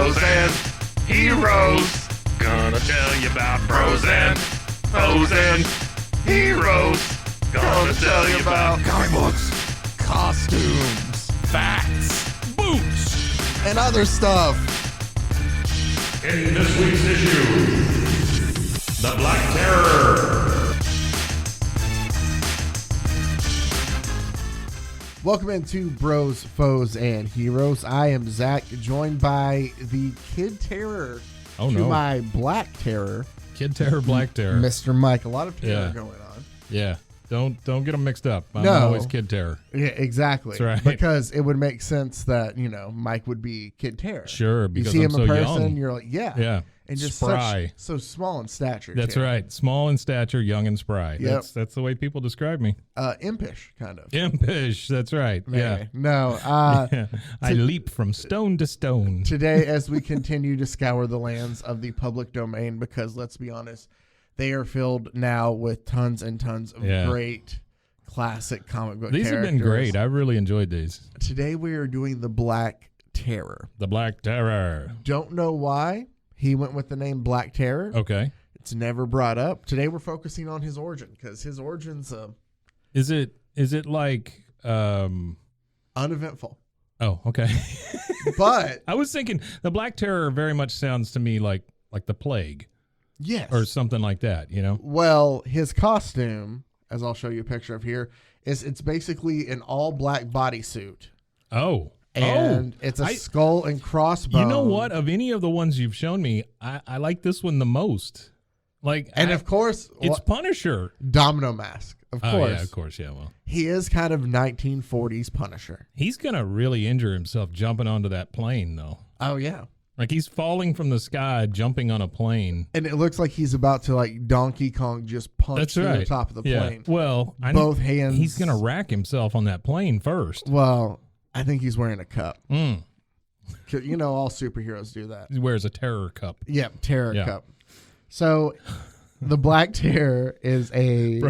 bros and heroes. Gonna tell you about bros and hoes and heroes. Gonna tell you about comic books, costumes, Facts. Boots. and other stuff. In this week's issue, the Black Terror. Welcome into Bros, Foes, and Heroes. I am Zach, joined by the Kid Terror Oh, to no. my Black Terror, Kid Terror, Black Terror. Mr. Mike. A lot of terror Yeah. going on. Yeah. Don't get them mixed up. I'm No. always Kid Terror. Yeah, exactly. That's right. Because it would make sense that, Mike would be Kid Terror. Sure, You because see I'm him so in person, young. you're like, yeah. Yeah. And just spry. so small in stature. That's too. right. Small in stature, young and spry. Yep. That's the way people describe me. Impish, kind of. Impish. That's right. Maybe. Yeah. No. I leap from stone to stone. Today, as we continue to scour the lands of the public domain, because let's be honest, they are filled now with tons and tons of great classic comic book These characters. have been great. I really enjoyed these. Today, we are doing the Black Terror. The Black Terror. Don't know why he went with the name Black Terror. Okay. It's never brought up. Today, we're focusing on his origin, because his origin's Is it like uneventful. Oh, okay. But I was thinking the Black Terror very much sounds to me like the plague yes. or something like that, you know? Well, his costume, as I'll show you a picture of here, it's basically an all black bodysuit. Oh. And it's a skull and crossbones. You know what? Of any of the ones you've shown me, I like this one the most. Of course, it's Punisher. Domino Mask. Of course. Oh, yeah, of course. Yeah, well. He is kind of 1940s Punisher. He's going to really injure himself jumping onto that plane, though. Oh, yeah. Like he's falling from the sky, jumping on a plane. And it looks like he's about to, like, Donkey Kong just punch through the top of the plane. Well, both hands. He's going to rack himself on that plane first. Well, I think he's wearing a cup. Mm. You know, all superheroes do that. He wears a terror cup. Yep, terror cup. So, the Black Terror is a...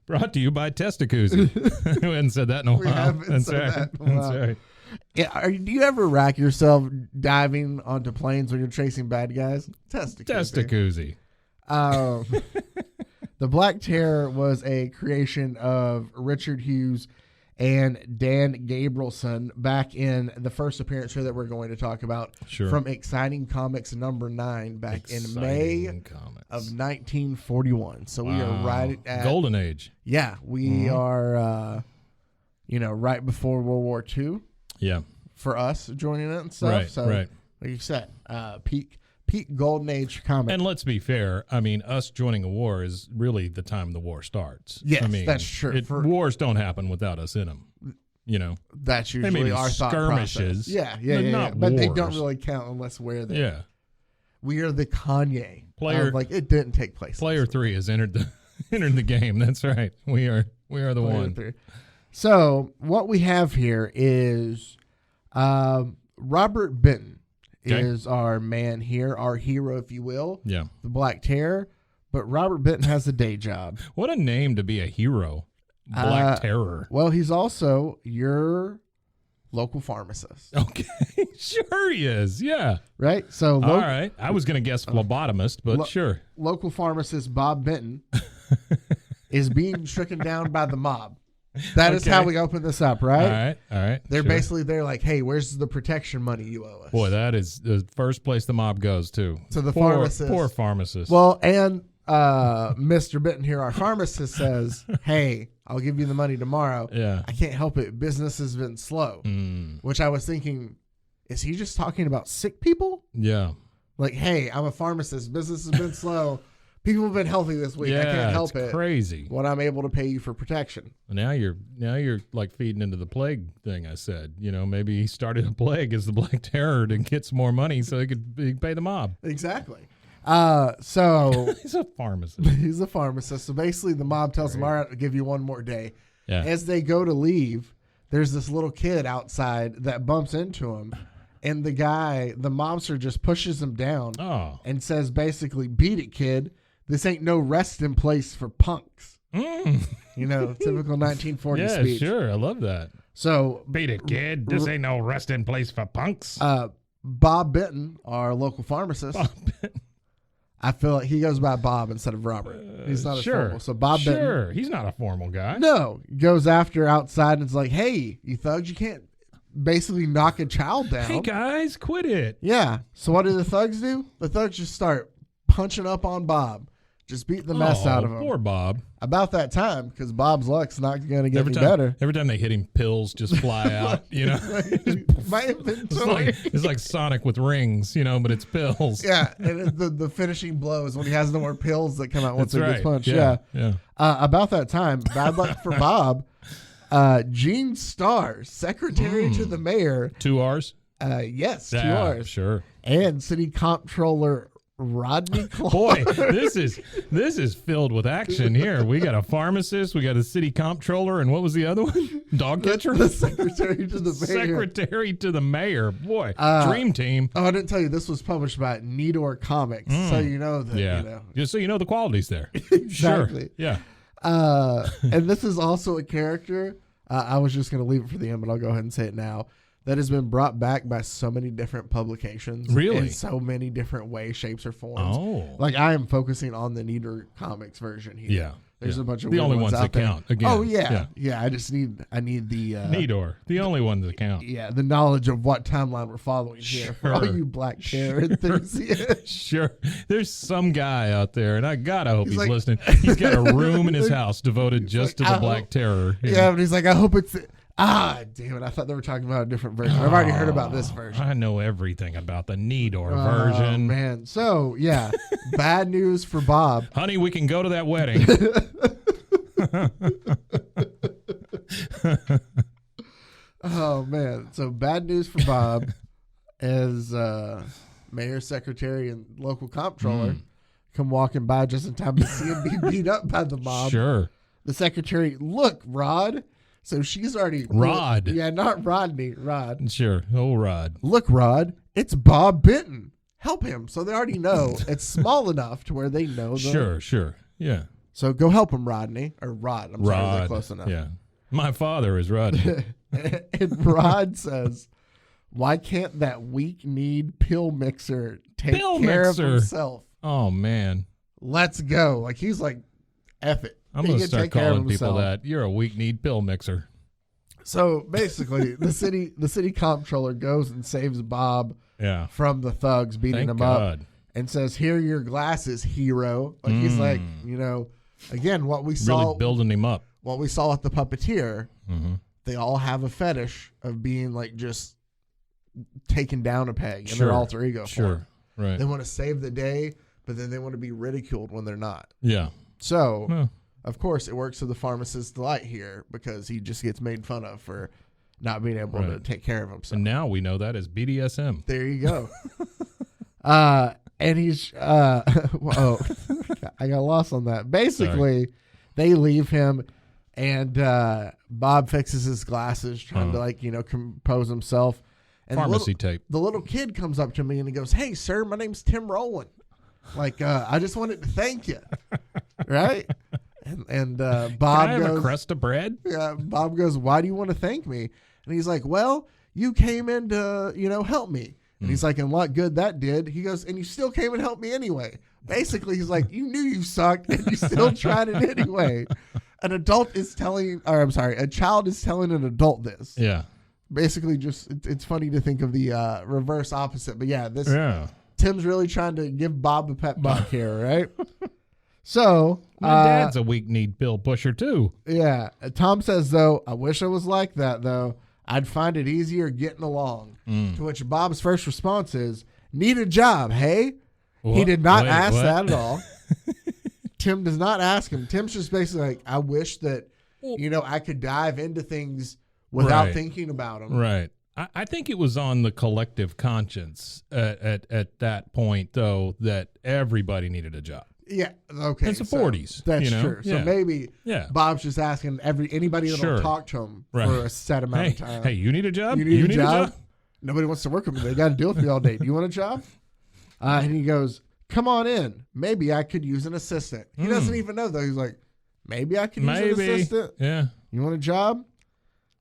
Brought to you by Testacuzzi. We hadn't said that in a while. We haven't said that in a while. That's right. Yeah, do you ever rack yourself diving onto planes when you're chasing bad guys? Testacuzzi. The Black Terror was a creation of Richard Hughes and Dan Gabrielson back in the first appearance here that we're going to talk about from Exciting Comics number 9 back in May of 1941. So we are right at Golden Age. Yeah, we are right before World War II. Yeah. For us joining it and stuff. Right, so right. Like you said, peak Golden Age comic. And let's be fair, I mean, us joining a war is really the time the war starts. Yes, I mean, that's true. Wars don't happen without us in them. You know, that's usually our thought skirmishes. process. Yeah. But they don't really count unless we're there. Yeah. We are the Kanye. Player, it didn't take place. Player 3 has entered the game. That's right. We are the one. 3. So what we have here is Robert Benton is our man here, our hero, if you will. Yeah. The Black Terror. But Robert Benton has a day job. What a name to be a hero. Black Terror. Well, he's also your local pharmacist. Okay. Sure he is. Yeah. Right? So all right. I was going to guess phlebotomist, but sure. Local pharmacist Bob Benton is being stricken down by the mob. That is how we open this up, right? All right. They're basically like, hey, where's the protection money you owe us? Boy, that is the first place the mob goes to. To the pharmacist. Poor pharmacist. Well, and Mr. Benton here, our pharmacist, says, hey, I'll give you the money tomorrow. Yeah. I can't help it. Business has been slow. Which I was thinking, is he just talking about sick people? Yeah. Like, hey, I'm a pharmacist. Business has been slow. People have been healthy this week. I can't help it. Crazy. What I'm able to pay you for protection. Now you're like feeding into the plague thing I said. You know, maybe he started a plague as the Black Terror to get some more money so he could pay the mob. Exactly. So he's a pharmacist. He's a pharmacist. So basically the mob tells him, all right, I'll give you one more day. Yeah. As they go to leave, there's this little kid outside that bumps into him. And the mobster just pushes him down and says basically, beat it, kid. This ain't no resting place for punks. You know, typical 1940s speech. Yeah, sure. I love that. So, beat it, kid. This ain't no resting place for punks. Bob Benton, our local pharmacist. Bob Benton. I feel like he goes by Bob instead of Robert. He's not as formal. So Bob Benton. Sure, he's not a formal guy. No, goes after outside and is like, hey, you thugs, you can't basically knock a child down. Hey, guys, quit it. Yeah. So what do the thugs do? The thugs just start punching up on Bob. Just beat the mess out of him. Poor Bob. About that time, because Bob's luck's not going to get any time, better. Every time they hit him, pills just fly out, you know. My inventory. It's like Sonic with rings, you know, but it's pills. Yeah, and the finishing blow is when he has no more pills that come out once That's he right. gets punched. Yeah. About that time, bad luck for Bob. Gene Starr, secretary to the mayor. 2 R's? Yes, 2 Yeah, R's. sure. And city comptroller Rodney Clark. Boy, this is filled with action here. We got a pharmacist, we got a city comptroller, and what was the other one? Dog catcher? The secretary to the mayor. Secretary to the mayor. Boy, dream team. Oh, I didn't tell you, this was published by Needor Comics, so you know that, Yeah. you know. Just so you know the quality's there. Exactly. Sure. Yeah. And this is also a character, I was just going to leave it for the end, but I'll go ahead and say it now, that has been brought back by so many different publications. Really? In so many different ways, shapes, or forms. Oh. Like, I am focusing on the Needor Comics version here. Yeah. There's yeah. a bunch of the weird only ones out that there. count. Again. Oh, yeah. Yeah, I need the... Needor. The only ones that count. Yeah, the knowledge of what timeline we're following here for all Sure. you Black Terror enthusiasts. Sure. There's some guy out there, and I gotta hope he's like- listening. He's got a room in his house devoted just to the I Black hope- Terror. you know? Yeah, but he's like, I hope it's... damn it. I thought they were talking about a different version. I've already heard about this version. I know everything about the Needor Oh, version. man. So, yeah, bad news for Bob. Honey, we can go to that wedding. Oh, man. So, bad news for Bob as mayor, secretary, and local comptroller come walking by just in time to see him be beat up by the mob. Sure. The secretary, look, Rod. So she's already... Rod. Yeah, not Rodney, Rod. Sure. Oh, Rod. Look, Rod, it's Bob Benton. Help him. So they already know it's small enough to where they know. Sure. Yeah. So go help him, Rodney. Or Rod. I'm sorry, Rod. they're close enough. Yeah. My father is Rodney. And Rod says, why can't that weak-kneed pill mixer take care of himself? Oh, man. Let's go. Like, he's like, F it. I'm He going to can start take care of calling people himself. that. You're a weak-kneed pill mixer. So basically, the city comptroller goes and saves Bob Yeah. from the thugs beating Thank him God. up and says, here are your glasses, hero. Like, he's like, you know, again, what we saw... Really building him up. What we saw at the puppeteer, Mm-hmm. they all have a fetish of being like just taken down a peg in Sure. their alter ego form. Right. They want to save the day, but then they want to be ridiculed when they're not. Yeah. So, Well, of course, it works to the pharmacist's delight here because he just gets made fun of for not being able to Right. take care of himself. and now we know that as BDSM. There you go. And he's whoa, I got lost on that. Basically, they leave him, and Bob fixes his glasses, trying to like compose himself. And Pharmacy tape. The little kid comes up to me and he goes, "Hey, sir, my name's Tim Rowland. Like, I just wanted to thank you." Right? And Bob Can I have goes, a crust of bread? yeah, Bob goes, "Why do you want to thank me?" And he's like, "Well, you came in to, help me." And he's like, "And what good that did?" He goes, "And you still came and helped me anyway." Basically, he's like, "You knew you sucked and you still tried it anyway." A child is telling an adult this. Yeah. Basically, just it's funny to think of the reverse opposite. But yeah, Yeah. Tim's really trying to give Bob a pep talk here, right? So My dad's a weak-kneed pill pusher, too. yeah, Tom says, though, "I wish I was like that, though. I'd find it easier getting along." To which Bob's first response is, "Need a job, hey?" He did not ask that at all. Tim does not ask him. Tim's just basically like, "I wish that, I could dive into things without Right. thinking about them." Right. I think it was on the collective conscience at that point, though, that everybody needed a job. Yeah. Okay. It's the so 40s. That's true. So Yeah. maybe Yeah. Bob's just asking anybody that'll Sure. talk to him Right. for a set amount of time. Hey, you need a job? You need a job? Nobody wants to work with me. They got to deal with me all day. Do you want a job? And he goes, "Come on in. Maybe I could use an assistant." He doesn't even know, though. He's like, "Maybe I could use an assistant. Yeah. You want a job?"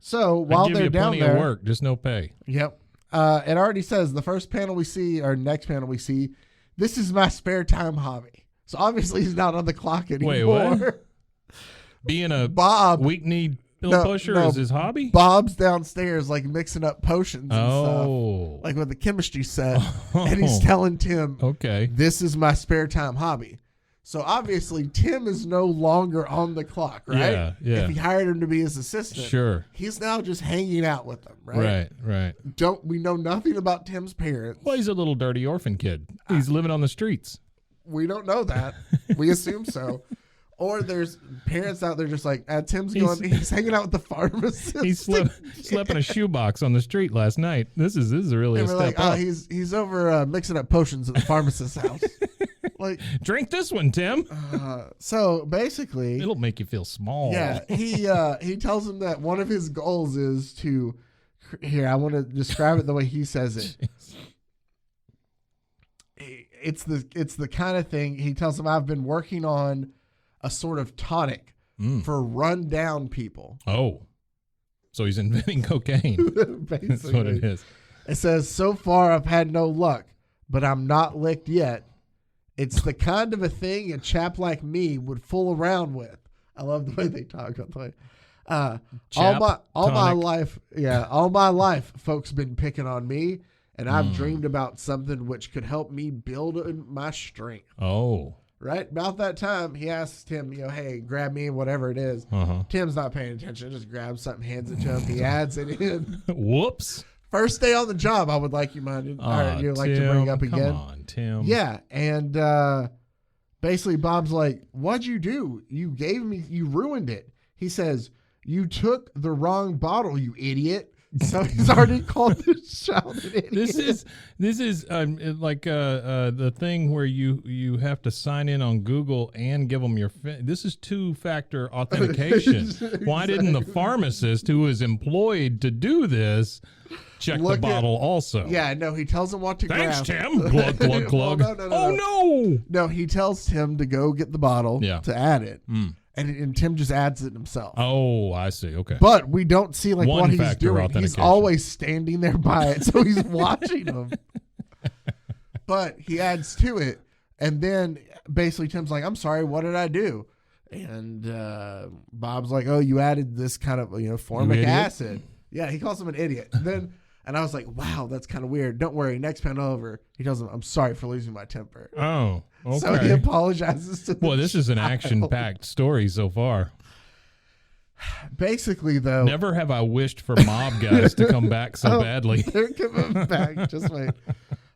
So I'll while give they're you down plenty there, of work, just no pay. yep. it already says the first panel we see, or next panel we see, this is my spare time hobby. So obviously he's not on the clock anymore. Wait, what? Being a weak-kneed pill pusher is his hobby? Bob's downstairs, like, mixing up potions and stuff. Like with the chemistry set. And he's telling Tim, okay, this is my spare time hobby. So obviously Tim is no longer on the clock, right? Yeah. If he hired him to be his assistant, sure, he's now just hanging out with them, right? Right. We know nothing about Tim's parents. Well, he's a little dirty orphan kid. He's living on the streets. We don't know that. We assume so. Or there's parents out there just like, Tim's he's hanging out with the pharmacist. He slept in a shoebox on the street last night. This is really and a we're step like, up. He's over mixing up potions at the pharmacist's house. Like, drink this one, Tim. So basically, it'll make you feel small. Yeah, he tells him that one of his goals is to. Here, I want to describe it the way he says it. It's the kind of thing he tells him. I've been working on a sort of tonic for run-down people. Oh, so he's inventing cocaine. That's what it is. It says, so far I've had no luck, but I'm not licked yet. It's the kind of a thing a chap like me would fool around with. I love the way they talk about the way. All my life, folks been picking on me, and I've dreamed about something which could help me build my strength. Oh. Right? About that time, he asks Tim, hey, grab me, whatever it is. Tim's not paying attention. Just grabs something, hands it to him. He adds it in. Whoops. First day on the job, I would like you minded. You'd like to bring up again. Come on, Tim. Yeah, and basically Bob's like, what'd you do? You ruined it. He says, you took the wrong bottle, you idiot. So he's already called this child an idiot. This is like the thing where you have to sign in on Google and give them your. This is two-factor authentication. Exactly. Why didn't the pharmacist who is employed to do this check the bottle also? Yeah, no, he tells him what to grab. Thanks, Tim. Glug, glug, glug. No. No, he tells Tim to go get the bottle to add it. And Tim just adds it himself. Oh, I see. Okay. But we don't see like what he's doing. He's authentication. always standing there by it, so he's watching him. But he adds to it, and then basically Tim's like, I'm sorry, what did I do? And Bob's like, oh, you added this kind of formic acid. Yeah, he calls him an idiot. And I was like, wow, that's kind of weird. Don't worry, next panel over. He tells him, I'm sorry for losing my temper. Oh, okay. So he apologizes to the this is an action-packed story so far. Basically, though. Never have I wished for mob guys to come back so badly. They're coming back. Just wait.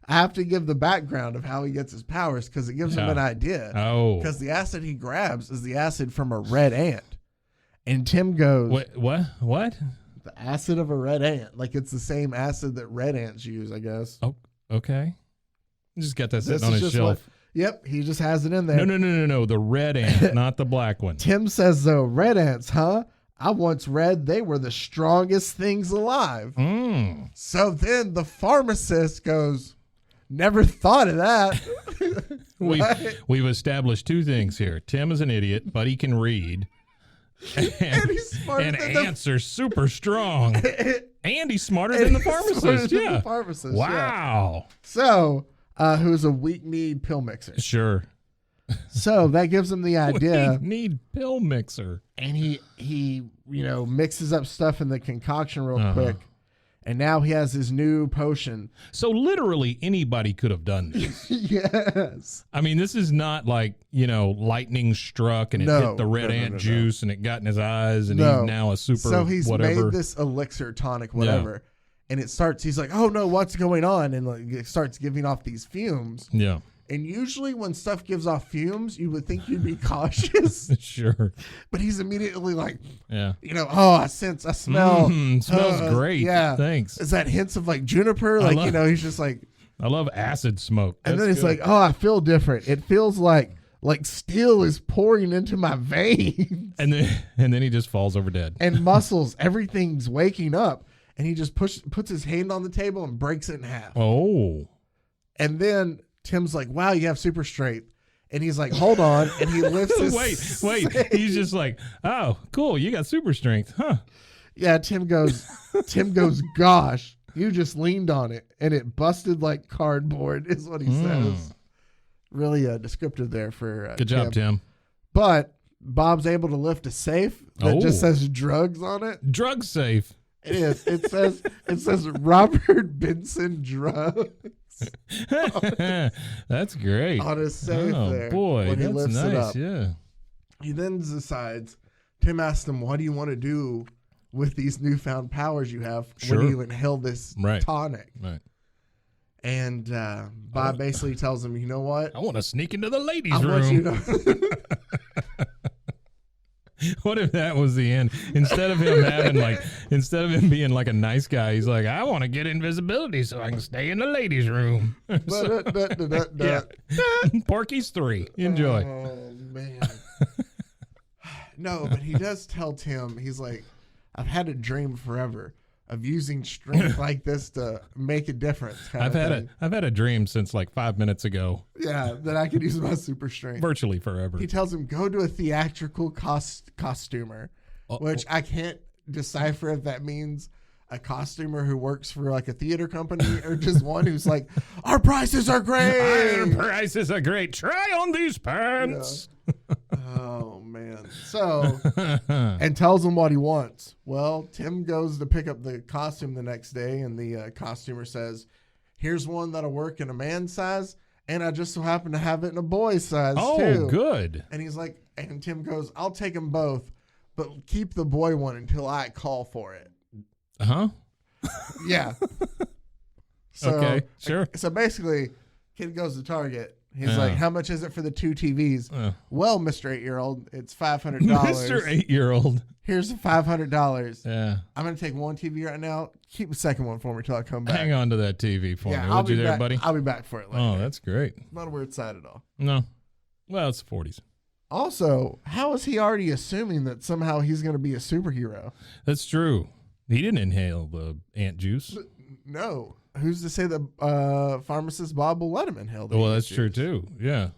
I have to give the background of how he gets his powers because it gives him an idea. Oh. Because the acid he grabs is the acid from a red ant. And Tim goes. Wait, what? The acid of a red ant. Like it's the same acid that red ants use, I guess. Oh, okay. Just got that sitting on his shelf. Yep, he just has it in there. No. The red ant, not the black one. Tim says, though, red ants, huh? I once read they were the strongest things alive. So then the pharmacist goes, never thought of that. We've established two things here. Tim is an idiot, but he can read. And he's smarter and ants are super strong. And he's smarter than the pharmacist. The pharmacist. Wow. Yeah. So, who's a weak-kneed pill mixer. Sure. So that gives him the idea. Weak-kneed pill mixer. And he mixes up stuff in the concoction real quick. And now he has his new potion. So literally anybody could have done this. Yes. I mean, this is not like, lightning struck and it hit the red ant juice and it got in his eyes and he's now a super So he's whatever. made this elixir tonic, whatever. Yeah. And he's like, oh no, what's going on? And it starts giving off these fumes. Yeah. And usually when stuff gives off fumes, you would think you'd be cautious. Sure. But he's immediately like, I smell. Smells great. Yeah. Thanks. Is that hints of like juniper? He's just like. I love acid smoke. And then it's like, oh, I feel different. It feels like steel is pouring into my veins. And then he just falls over dead. And muscles, everything's waking up. And he just puts his hand on the table and breaks it in half. Oh. And then Tim's like, wow, you have super strength. And he's like, hold on. And he lifts his Wait. He's just like, oh, cool. You got super strength, huh? Yeah, Tim goes, gosh. You just leaned on it, and it busted like cardboard, is what he says. Really descriptive there for Good job, Tim. But Bob's able to lift a safe that just says drugs on it. Drug safe. It is. It says Robert Benson drugs. That's great. On his safe there. Oh, boy. When he That's lifts it nice. up. Yeah. He then decides, Tim asks him, what do you want to do with these newfound powers you have when you inhale this tonic? Right. And Bob basically tells him, you know what? I want to sneak into the ladies' room. Want you to What if that was the end? Instead of him being like a nice guy, he's like, I want to get invisibility so I can stay in the ladies' room. Porky's 3. Enjoy. Oh, man. No, but he does tell Tim, he's like, I've had a dream forever of using strength like this to make a difference. I've had a dream since like 5 minutes ago. Yeah, that I could use my super strength. Virtually forever. He tells him, go to a theatrical costumer, which I can't decipher if that means a costumer who works for like a theater company or just one who's like, our prices are great. Our prices are great. Try on these pants. Yeah. Oh, man. So, and tells him what he wants. Well, Tim goes to pick up the costume the next day, and the costumer says, here's one that'll work in a man's size, and I just so happen to have it in a boy's size, too. Oh, good. And he's like, and Tim goes, I'll take them both, but keep the boy one until I call for it. Uh-huh. Yeah. So, okay, sure. So basically, kid goes to Target. He's like, how much is it for the 2 TVs? Well, Mr. 8-year-old, it's $500. Mr. 8-year-old. Here's $500. Yeah. I'm going to take one TV right now. Keep the second one for me till I come back. Hang on to that TV for me. I'll be you there, back, buddy? I'll be back for it later. Oh, that's great. Not a weird side at all. No. Well, it's the 40s. Also, how is he already assuming that somehow he's going to be a superhero? That's true. He didn't inhale the ant juice. No. Who's to say that pharmacist Bob will let him inhale the Well, ant that's juice? true, too. Yeah.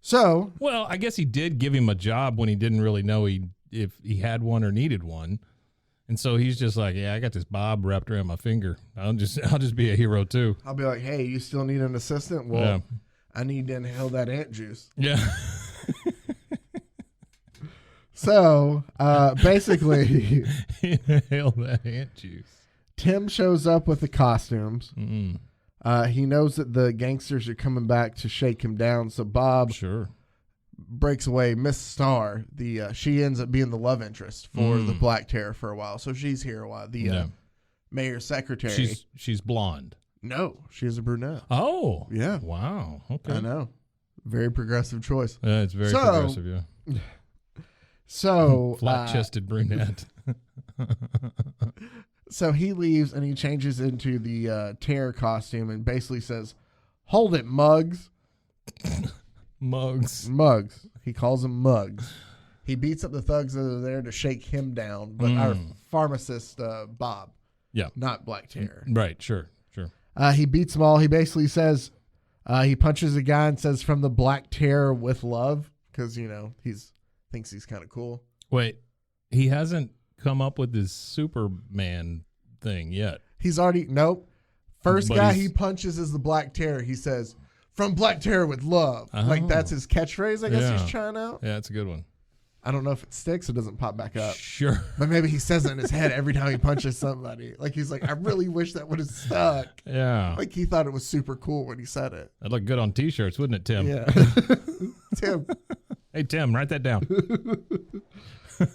So. Well, I guess he did give him a job when he didn't really know if he had one or needed one. And so he's just like, yeah, I got this Bob wrapped around my finger. I'll just be a hero, too. I'll be like, hey, you still need an assistant? Well, I need to inhale that ant juice. Yeah. So, basically, inhale that ant juice. Tim shows up with the costumes. He knows that the gangsters are coming back to shake him down. So Bob breaks away. Miss Starr, she ends up being the love interest for the Black Terror for a while. So she's here a while. The mayor's secretary. She's blonde. No, she's a brunette. Oh, yeah. Wow. Okay. I know. Very progressive choice. Yeah, it's very progressive. Yeah. So flat-chested brunette. So he leaves and he changes into the terror costume and basically says, "Hold it, Muggs." Muggs. He calls them Muggs. He beats up the thugs that are there to shake him down, but our pharmacist Bob, not Black Terror. Right. Sure. He beats them all. He basically says he punches a guy and says, "From the Black Terror with love," because thinks he's kind of cool. Wait, he hasn't come up with his Superman thing yet. He's already First guy he punches is the Black Terror. He says, "From Black Terror with love." Like that's his catchphrase. I guess he's trying out. Yeah, that's a good one. I don't know if it sticks. It doesn't pop back up. Sure, but maybe he says it in his head every time he punches somebody. Like he's like, I really wish that would have stuck. Yeah, like he thought it was super cool when he said it. That'd look good on T-shirts, wouldn't it, Tim? Yeah, Tim. Hey, Tim, write that down.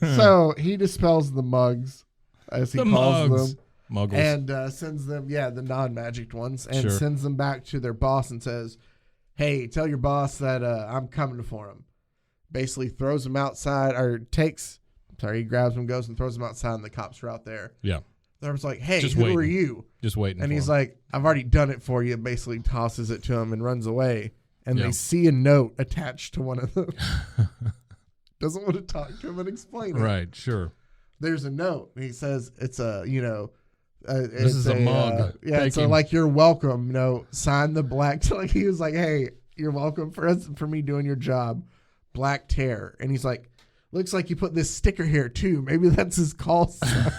So he dispels the Muggs, as he calls them. Muggles. And sends them, the non-magic ones, and sends them back to their boss and says, hey, tell your boss that I'm coming for him. Basically throws him outside, or he grabs him, goes and throws him outside, and the cops are out there. Yeah. They're just like, hey, who are you? Just waiting. And he's like, I've already done it for you. Basically tosses it to him and runs away. And they see a note attached to one of them. Doesn't want to talk to him and explain it. Right, sure. There's a note. He says it's this is a mug. It's like, you're welcome, sign the Black. Like he was like, hey, you're welcome for me doing your job. Black Terror. And he's like, looks like you put this sticker here too. Maybe that's his call sign.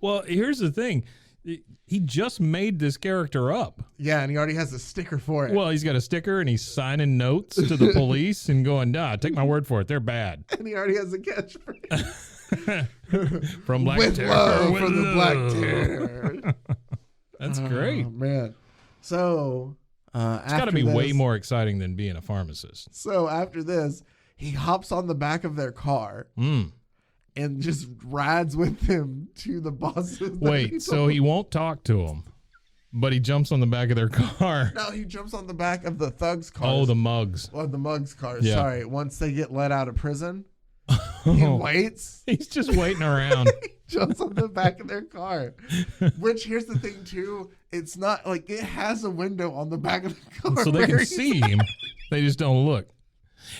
Well, here's the thing. He just made this character up. Yeah, and he already has a sticker for it. Well, he's got a sticker, and he's signing notes to the police and going, nah, take my word for it. They're bad. And he already has a catchphrase. From Black with Terror. love With for the love. Black Terror. That's great. Oh, man. So, It's got to be way more exciting than being a pharmacist. So after this, he hops on the back of their car and just rides with them to the bosses. Wait, so he won't talk to them, but he jumps on the back of their car. No, he jumps on the back of the thugs' cars. Oh, the mugs. Or the mugs' cars. Yeah. Sorry. Once they get let out of prison, he waits. He's just waiting around. He jumps on the back of their car. Which, here's the thing, too. It's not like it has a window on the back of the car. So they can see him. They just don't look.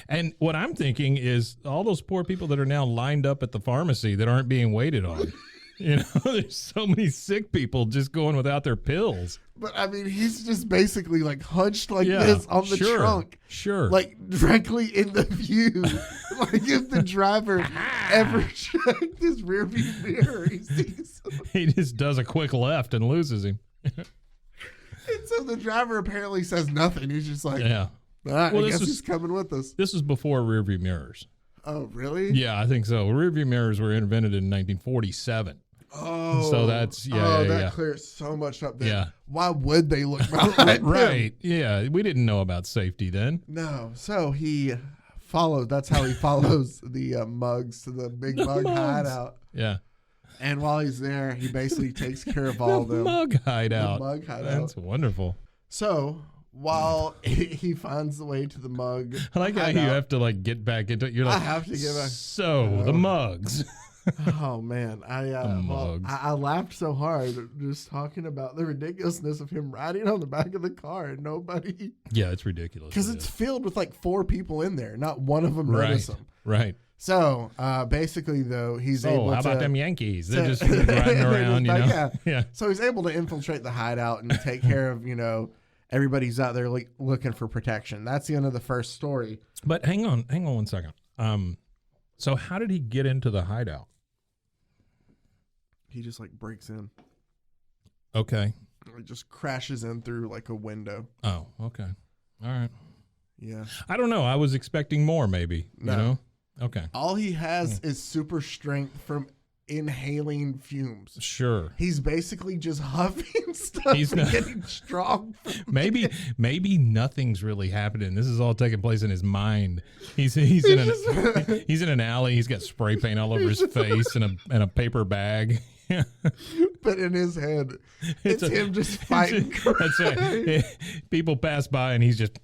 And what I'm thinking is all those poor people that are now lined up at the pharmacy that aren't being waited on. You know, there's so many sick people just going without their pills. But I mean, he's just basically like hunched like this on the trunk. Sure. Like directly in the view. Like if the driver ever checked his rearview mirror, he sees him. He just does a quick left and loses him. And so the driver apparently says nothing. He's just like, Yeah. all right, Well, I this guess was- he's coming with us. This was before rearview mirrors. Oh, really? Yeah, I think so. Rearview mirrors were invented in 1947. Oh. So that's, yeah, that clears so much up there. Yeah. Why would they look like them? Right. Yeah. We didn't know about safety then. No. So he follows. That's how he follows the mugs to the big mug mugs. hideout. Yeah. And while he's there, he basically takes care of all of them. Mug hideout. The mug hideout. That's wonderful. So while he finds the way to the mug, I like how you have to like get back into it. You're like, I have to get back. So the mugs. Oh man, mugs. I laughed so hard just talking about the ridiculousness of him riding on the back of the car and nobody. Yeah, it's ridiculous. Because it's filled with like 4 people in there. Not one of them notice him. Right. So basically, though, he's able to. How about them Yankees? They're just riding around, you know? Yeah. So he's able to infiltrate the hideout and take care of, everybody's out there looking for protection. That's the end of the first story. But hang on 1 second. So how did he get into the hideout? He just like breaks in. Okay. It just crashes in through like a window. Oh, okay. All right. Yeah. I don't know. I was expecting more, maybe. No. You know? Okay. All he has is super strength from inhaling fumes. Sure. He's basically just huffing stuff He's and not- getting strong. Maybe nothing's really happening. This is all taking place in his mind. He's in an alley. He's got spray paint all over his face and a paper bag. But in his head, it's him just fighting. That's right. People pass by and he's just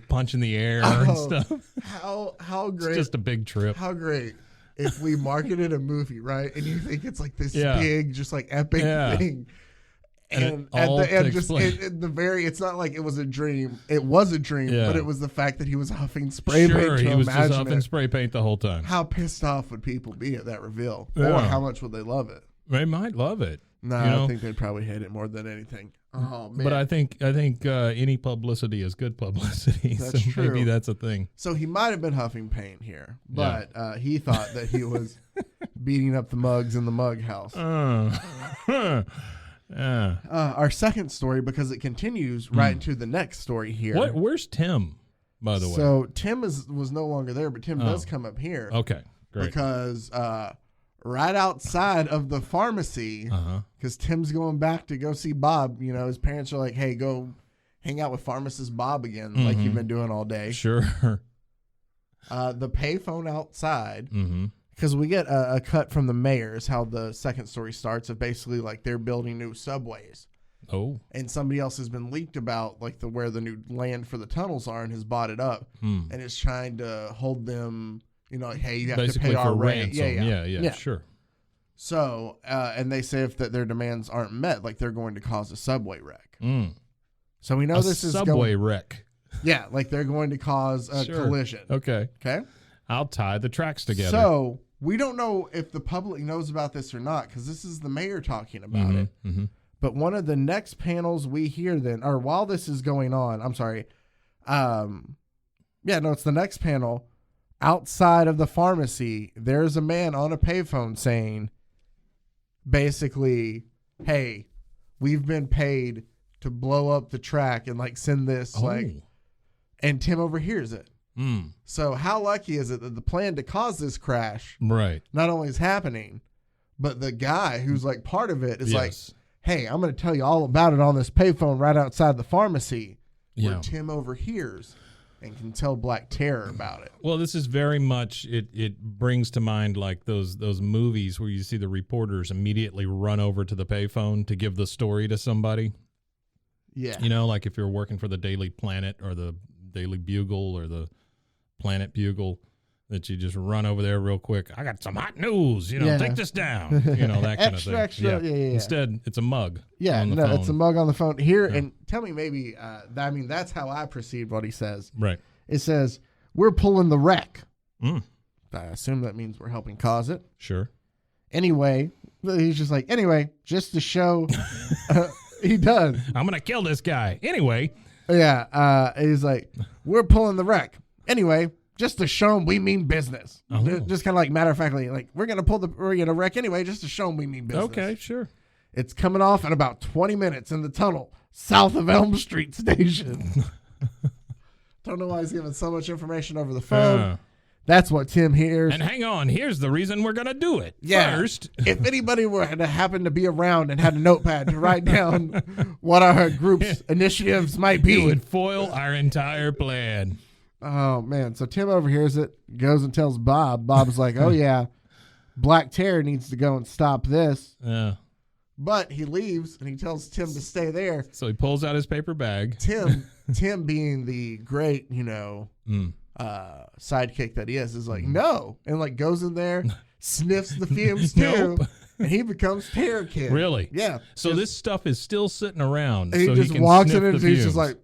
punching the air and stuff. How great! It's just a big trip. How great if we marketed a movie, right? And you think it's like this Yeah. big, just like epic thing. And it at all the end, takes just place. in the very, it's not like it was a dream. It was a dream, Yeah. but it was the fact that he was huffing spray paint Sure, to he was imagine just huffing it. spray paint the whole time. How pissed off would people be at that reveal? Or Yeah. how much would they love it? They might love it. No, you know? I think they'd probably hate it more than anything. Oh man! But I think any publicity is good publicity. That's so maybe true. that's a thing. So he might have been huffing paint here, but he thought that he was beating up the mugs in the mug house. Our second story, because it continues right into the next story here. Where's Tim, by the way? So Tim was no longer there, but Tim does come up here. Okay, great. Because right outside of the pharmacy, because Tim's going back to go see Bob. His parents are like, "Hey, go hang out with pharmacist Bob again, like you've been doing all day." Sure. The payphone outside. Mm-hmm. Because we get a cut from the mayor's, how the second story starts, of basically like they're building new subways. Oh. And somebody else has been leaked about like where the new land for the tunnels are and has bought it up and is trying to hold them, like, hey, you have Basically to pay our for rent. ransom. Yeah, sure. So, and they say if their demands aren't met, like they're going to cause a subway wreck. So we know this is subway wreck. Yeah, like they're going to cause a collision. Okay. I'll tie the tracks together. So we don't know if the public knows about this or not, because this is the mayor talking about it. Mm-hmm. But one of the next panels we hear then, or while this is going on, I'm sorry. It's the next panel. Outside of the pharmacy, there's a man on a payphone saying, basically, hey, we've been paid to blow up the track and like send this and Tim overhears it. So how lucky is it that the plan to cause this crash not only is happening, but the guy who's like part of it is like, hey, I'm going to tell you all about it on this payphone right outside the pharmacy where Tim overhears and can tell Black Terror about it. Well, this is very much, it brings to mind like those movies where you see the reporters immediately run over to the payphone to give the story to somebody. Yeah. You know, like if you're working for the Daily Planet or the Daily Bugle or the Planet Bugle, that you just run over there real quick. I got some hot news. You know, take this down. You know, that kind of thing. Extra. Yeah. Instead, it's a mug. Yeah, on the phone. It's a mug on the phone. Here, and tell me maybe, I mean, that's how I perceived what he says. Right. It says, we're pulling the wreck. I assume that means we're helping cause it. Sure. Anyway, he's just like, anyway, just to show he does. I'm going to kill this guy. Anyway. Yeah. He's like, we're pulling the wreck. Anyway, just to show them we mean business. Just kind of like matter of factly, like we're going to wreck anyway, just to show them we mean business. Okay, sure. It's coming off in about 20 minutes in the tunnel south of Elm Street Station. Don't know why he's giving so much information over the phone. That's what Tim hears. And hang on, here's the reason we're going to do it. Yeah. First, if anybody were to happen to be around and had a notepad to write down what our group's initiatives might be, it would foil our entire plan. Oh, man. So Tim overhears it, goes and tells Bob. Bob's like, oh, yeah, Black Terror needs to go and stop this. Yeah. But he leaves, and he tells Tim to stay there. So he pulls out his paper bag. Tim being the great, sidekick that he is like, no. And, like, goes in there, sniffs the fumes, too. And he becomes Terror Kid. Really? Yeah. So this stuff is still sitting around. And he so just he can walks sniff in and the he's just fumes. like,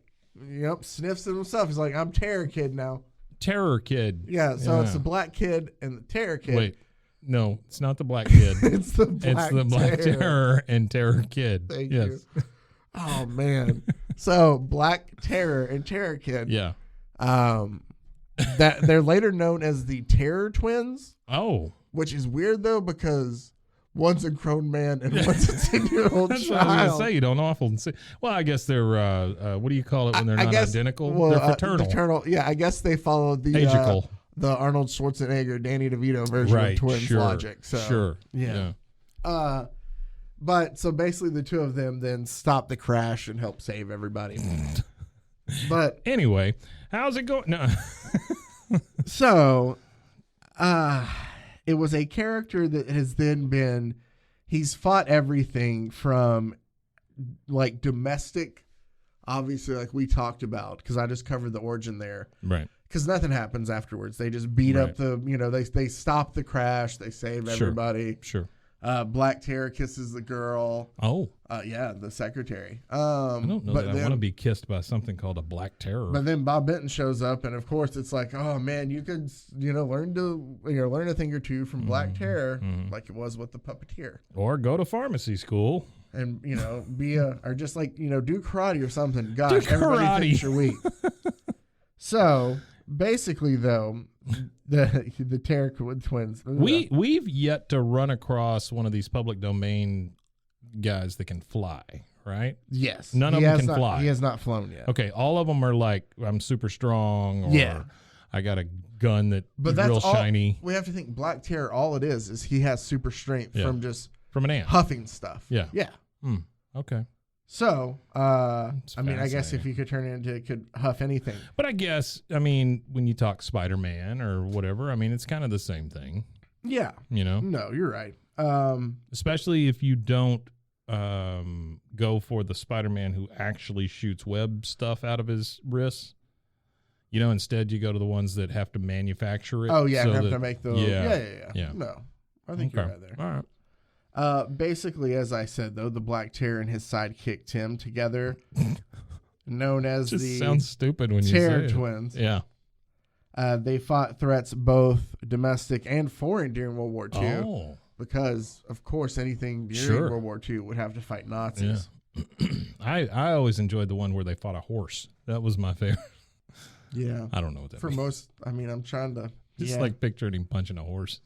yep, sniffs it himself. He's like, I'm Terror Kid now. Terror Kid. Yeah, so it's the Black Kid and the Terror Kid. Wait, no, it's not the Black Kid. It's the Black Terror and Terror Kid. Thank you. Oh, man. So Black Terror and Terror Kid. Yeah. That they're later known as the Terror Twins. Oh. Which is weird, though, because one's a grown man and one's a 10-year-old That's child. what I was going to say. You don't often see. Well, I guess they're, what do you call it when they're not identical? Well, they're fraternal. Yeah, I guess they follow the Agical. The Arnold Schwarzenegger, Danny DeVito version of twins logic. So, yeah. But so basically the two of them then stop the crash and help save everybody. But anyway, how's it going? No. So, it was a character that has then been, he's fought everything from like domestic, obviously like we talked about, because I just covered the origin there. Right. Because nothing happens afterwards. They just beat up the, they stop the crash. They save everybody. Sure. Black Terror kisses the girl. Oh. Yeah, the secretary. I don't know that I want to be kissed by something called a Black Terror. But then Bob Benton shows up, and of course it's like, oh man, you could, learn a thing or two from Black Terror, like it was with the puppeteer. Or go to pharmacy school. And, or just like, do karate or something. Gosh, everybody thinks you're weak. So, basically, though, the Terror Twins. We've yet to run across one of these public domain guys that can fly, right? Yes. None of them can fly. He has not flown yet. Okay, all of them are like, I'm super strong, or I got a gun that's real shiny. We have to think Black Terror, all it is he has super strength from an ant. Huffing stuff. Yeah. Yeah. Okay. So, I guess if you could turn it into, it could huff anything. But I guess, when you talk Spider-Man or whatever, it's kind of the same thing. Yeah. No, you're right. Especially if you don't go for the Spider-Man who actually shoots web stuff out of his wrists. Instead you go to the ones that have to manufacture it. Oh, yeah, have to make the... Yeah. No, I think you're right there. All right. Basically, as I said, though, the Black Terror and his sidekick Tim together, known as the sounds stupid when Terror you say Twins. It. Yeah. They fought threats both domestic and foreign during World War II. Oh. Because, of course, anything during World War II would have to fight Nazis. Yeah. I always enjoyed the one where they fought a horse. That was my favorite. Yeah. I don't know what that means. For most, I'm trying to... Just like picturing him punching a horse.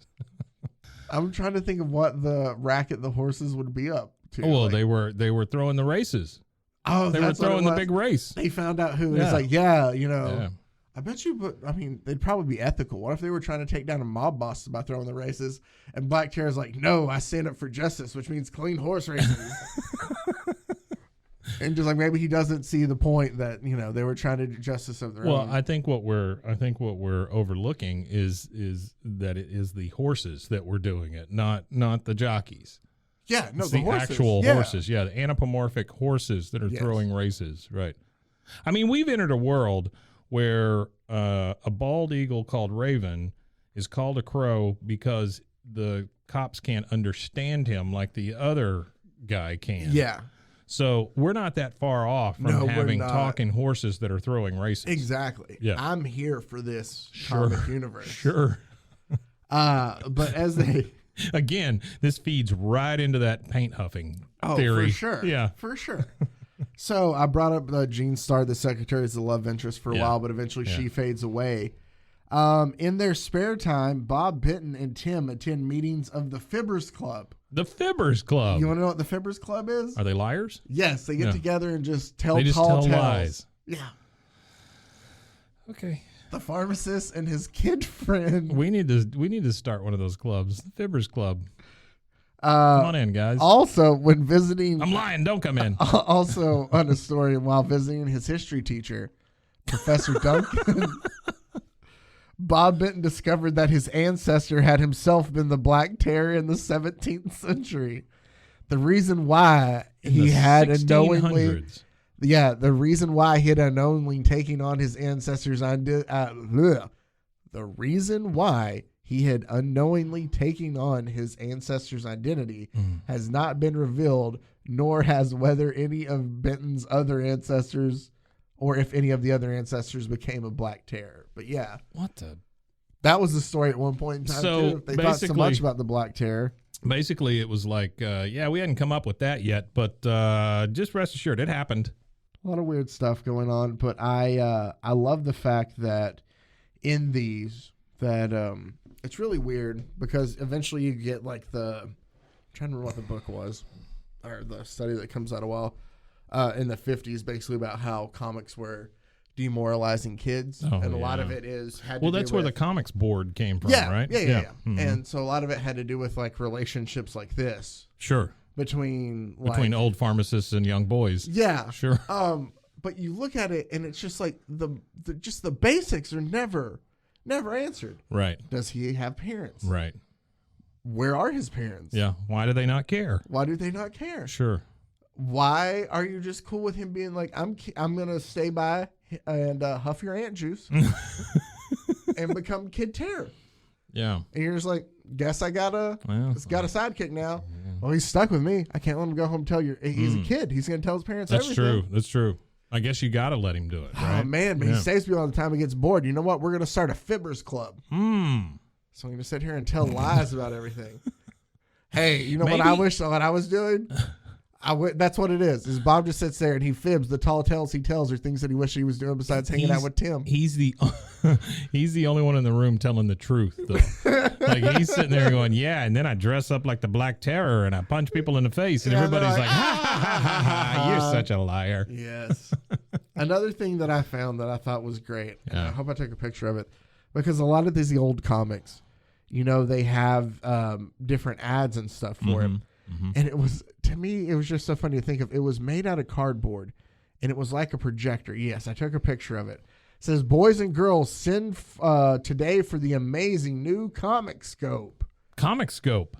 I'm trying to think of what the racket the horses would be up to. Well, like, they were throwing the races. oh, They were that's what it throwing the was. big race. They found out who. Yeah. It's like, yeah, you know. Yeah. I bet you, but I mean, they'd probably be ethical. What if they were trying to take down a mob boss by throwing the races? And Black Terror's like, no, I stand up for justice, which means clean horse races. And just like maybe he doesn't see the point that they were trying to do justice of their own. Well, I think what we're overlooking is that it is the horses that were doing it, not the jockeys. Yeah, no, It's the the horses. actual Yeah. horses. Yeah, the anthropomorphic horses that are Yes. throwing races. Right. I mean, we've entered a world where a bald eagle called Raven is called a crow because the cops can't understand him like the other guy can. Yeah, So we're not that far off from No, we're having not. talking horses that are throwing races. exactly. Yeah. I'm here for this Sure. comic universe. Sure. But as they Again, this feeds right into that paint huffing Oh, theory. for sure. Yeah. For sure. So I brought up Jean Starr, the secretary, as the love interest for a Yeah. while, but eventually Yeah. she fades away. In their spare time, Bob Benton and Tim attend meetings of the Fibbers Club. The Fibbers Club. You want to know what the Fibbers Club is? Are they liars? Yes, they get Yeah. together and just tell They just tall tell tales. lies. Yeah. Okay. The pharmacist and his kid friend. We need to start one of those clubs. The Fibbers Club. Come Uh, on in, guys. also, when visiting, I'm lying. Don't come in. also on a story while visiting his history teacher, Professor Duncan, Bob Benton discovered that his ancestor had himself been the Black Terror in the 17th century. The reason why In he the had unknowingly, 1600s. the reason why he had unknowingly taken on his ancestors' the reason why he had unknowingly taken on his ancestors' identity has not been revealed, nor has whether any of Benton's other ancestors or if any of the other ancestors became a Black Terror. But yeah, What the? that was the story at one point in time, So, too. They thought so basically- much about the Black Terror. Basically, it was like, yeah, we hadn't come up with that yet, but just rest assured, it happened. A lot of weird stuff going on, but I love the fact that in these that it's really weird because eventually you get like I'm trying to remember what the book was or the study that comes out a while in the 50s, basically about how comics were demoralizing kids, Oh, and a lot yeah. of it is had Well, to that's do where with, the comics board came from, yeah, right? yeah. Mhm. And so a lot of it had to do with like relationships like this Sure. between Old pharmacists and young boys. yeah. Sure. But you look at it and it's just like the basics are never answered. Right. Does he have parents? Right. Where are his parents? Yeah. Why do they not care? Why do they not care? Sure. Why are you just cool with him being like, I'm gonna stay by and huff your ant juice and become Kid Terror? Yeah. And you're just like, guess I got a sidekick now. Well, he's stuck with me. I can't let him go home and tell you. He's a kid. He's gonna tell his parents That's everything. true. That's true. I guess you got to let him do it, right? Oh man, but he saves me all the time. He gets bored. You know what? We're gonna start a Fibbers Club. So I'm gonna sit here and tell lies about everything. Hey, you know what I Maybe- wish what I was doing? That's what it is. Is Bob just sits there and he fibs. The tall tales he tells are things that he wished he was doing besides hanging out with Tim. He's the he's the only one in the room telling the truth, though. Like he's sitting there going, "Yeah," and then I dress up like the Black Terror and I punch people in the face, and Yeah, everybody's they're like, like, "Ha ha ha ha! You're such a liar." Yes. Another thing that I found that I thought was great, and Yeah. I hope I took a picture of it, because a lot of these old comics, they have different ads and stuff for him. And it was, to me, it was just so funny to think of. It was made out of cardboard, and it was like a projector. Yes, I took a picture of it. It says, "Boys and girls, send today for the amazing new Comic Scope." Comic Scope.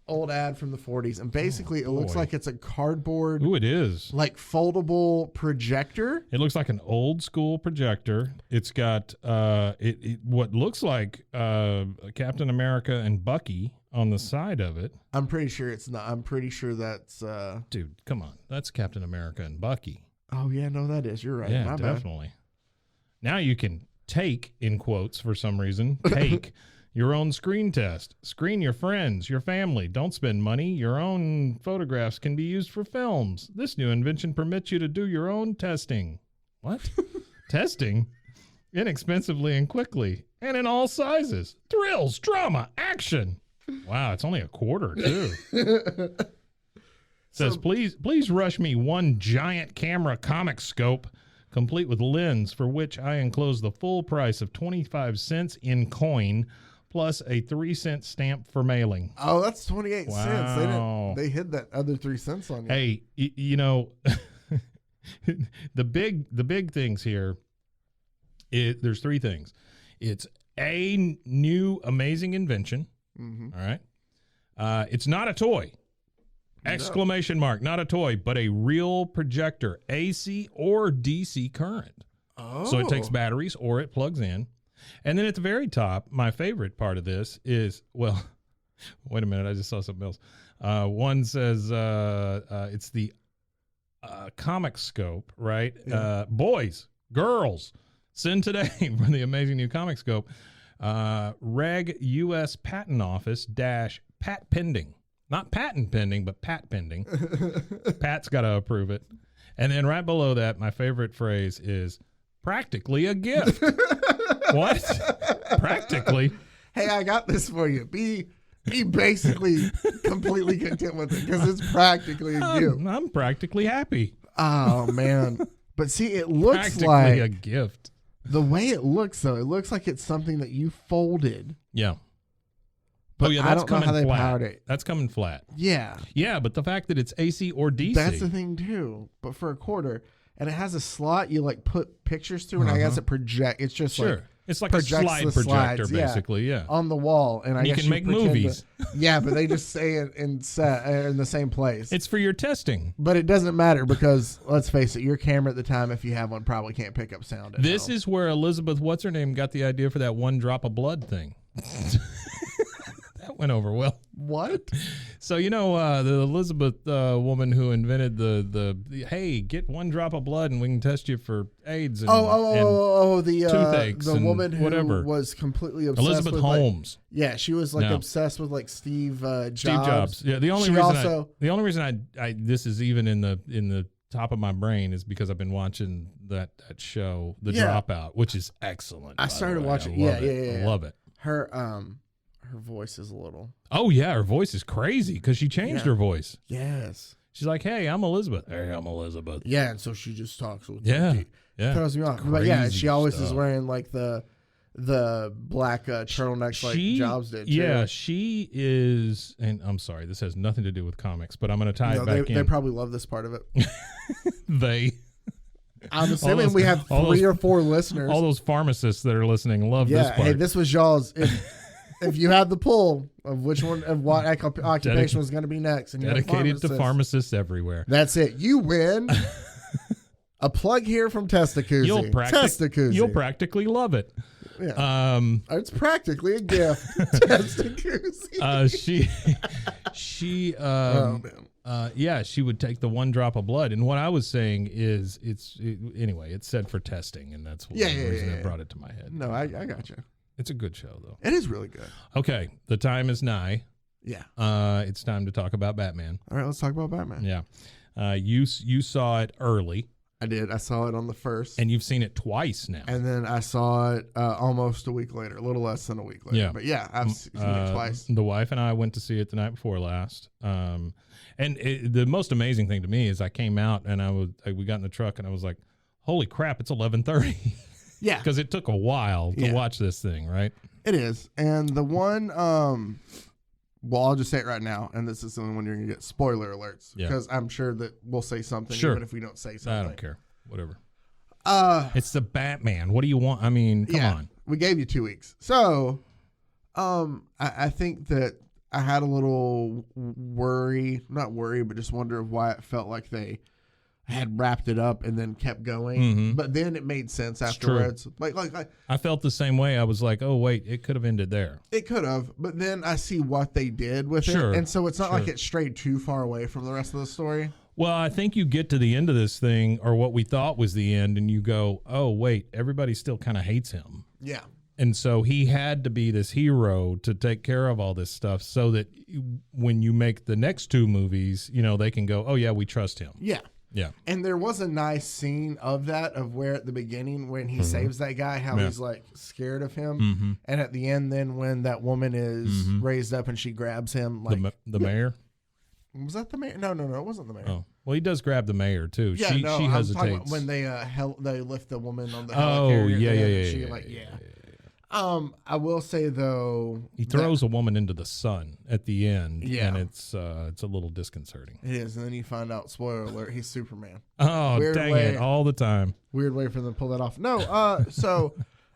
Old ad from the 40s. And basically, it looks boy. like it's a cardboard, Ooh, it is. like foldable projector. It looks like an old school projector. It's got what looks like Captain America and Bucky on the side of it. I'm pretty sure it's not. I'm pretty sure that's. Dude, come on. That's Captain America and Bucky. Oh, yeah, no, that is. You're right. Yeah, My bad. definitely. Now you can take, in quotes for some reason, take your own screen test. Screen your friends, your family. Don't spend money. Your own photographs can be used for films. This new invention permits you to do your own testing. What? Testing? Inexpensively and quickly. And in all sizes. Thrills, drama, action. Wow, it's only a quarter too. Says, please rush me one giant camera comic scope, complete with lens, for which I enclose the full price of 25 cents in coin, plus a 3-cent stamp for mailing. Oh, that's 28 cents. Wow. They hid that other 3 cents on you. Hey, you know, the big things here. There's 3 things. It's a new amazing invention. Mm-hmm. All right. It's not a toy. Exclamation mark, not a toy, but a real projector, AC or DC current. Oh. So it takes batteries or it plugs in. And then at the very top, my favorite part of this is, well, wait a minute, I just saw something else. One says it's the comic scope, right? Yeah. Boys, girls, send today for the amazing new comic scope. Reg US Patent Office - pat pending. Not patent pending, but pat pending. Pat's got to approve it. And then right below that, my favorite phrase is practically a gift. What? Practically? Hey, I got this for you. Be basically completely content with it because it's practically a gift. I'm practically happy. Oh, man. But see, it looks Practically like a gift. the way it looks, though, it looks like it's something that you folded. Yeah. But yeah, I that's don't know coming how they flat. powered it. That's coming flat. Yeah. Yeah, but the fact that it's AC or DC. That's the thing, too. But for a quarter. And it has a slot you, like, put pictures through, and I guess it project. It's just Sure. like... It's like a projects slide the projector, slides, basically, yeah. on the wall. And I You guess can make pretend movies. Yeah, but they just say it in the same place. It's for your testing. But it doesn't matter because, let's face it, your camera at the time, if you have one, probably can't pick up sound. This is where Elizabeth, what's her name, got the idea for that one drop of blood thing. That went over well. What? So, you know, the Elizabeth woman who invented the hey, get one drop of blood and we can test you for AIDS and, the toothaches the and woman who whatever. was completely obsessed Elizabeth with Holmes. she was like No. obsessed with like Steve Jobs. Steve Jobs. Yeah, the only reason I this is even in the top of my brain is because I've been watching that show, The Dropout, which is excellent. I started watching. I love it. Her voice is a little. Oh yeah, her voice is crazy because she changed her voice. Yes. She's like, "Hey, I'm Elizabeth." Hey, I'm Elizabeth. Yeah, and so she just talks with Yeah. throws me off. But yeah, Crazy she always stuff. is wearing like the black turtlenecks like Jobs did. Too. Yeah, she is. And I'm sorry, this has nothing to do with comics, but I'm going to tie it back in. They probably love this part of it. I'm assuming we have 3 or 4 listeners. All those pharmacists that are listening love this part. Hey, this was y'all's. If you had the pull of which one of what occupation was going to be next, and dedicated to pharmacists everywhere. That's it. You win. A plug here from Testacuzzi. You'll practically love it. Yeah. It's practically a gift. Testacuzzi. She would take the one drop of blood, and what I was saying is, anyway, it's said for testing, and that's the reason that brought it to my head. No, I got you. It's a good show, though. It is really good. Okay, the time is nigh. Yeah. It's time to talk about Batman. All right, let's talk about Batman. Yeah. You saw it early. I did. I saw it on the 1st. And you've seen it twice now. And then I saw it almost a week later, a little less than a week later. Yeah. But yeah, I've seen it twice. The wife and I went to see it the night before last. And the most amazing thing to me is I came out and we got in the truck and I was like, holy crap, it's 11:30. Yeah. Because it took a while to watch this thing, right? It is. And the one, well, I'll just say it right now, and this is the only one you're going to get spoiler alerts, because I'm sure that we'll say something even if we don't say something. I don't care. Whatever. It's the Batman. What do you want? I mean, come on. We gave you 2 weeks. So, I think that I had a little not worry, but just wonder of why it felt like they had wrapped it up and then kept going. Mm-hmm. But then it made sense afterwards. Like I felt the same way. I was like, oh wait, it could have ended there. It could have, but then I see what they did with it. And so it's not like it strayed too far away from the rest of the story. Well, I think you get to the end of this thing, or what we thought was the end, and you go, oh wait, everybody still kind of hates him. Yeah. And so he had to be this hero to take care of all this stuff so that when you make the next 2 movies, they can go, oh yeah, we trust him. Yeah. Yeah. And there was a nice scene of that, of where at the beginning when he saves that guy, how he's like scared of him. And at the end, then when that woman is raised up and she grabs him, like the mayor. Was that the mayor? No, it wasn't the mayor. Oh, well, he does grab the mayor too. Yeah, she I'm hesitates talking about when they lift the woman on the Oh, helicarrier. yeah. I will say though, he throws a woman into the sun at the end, Yeah. and it's a little disconcerting. it is, and then you find out, spoiler alert, he's Superman. Oh, Weird dang way. it! All the time. Weird way for them to pull that off. No, so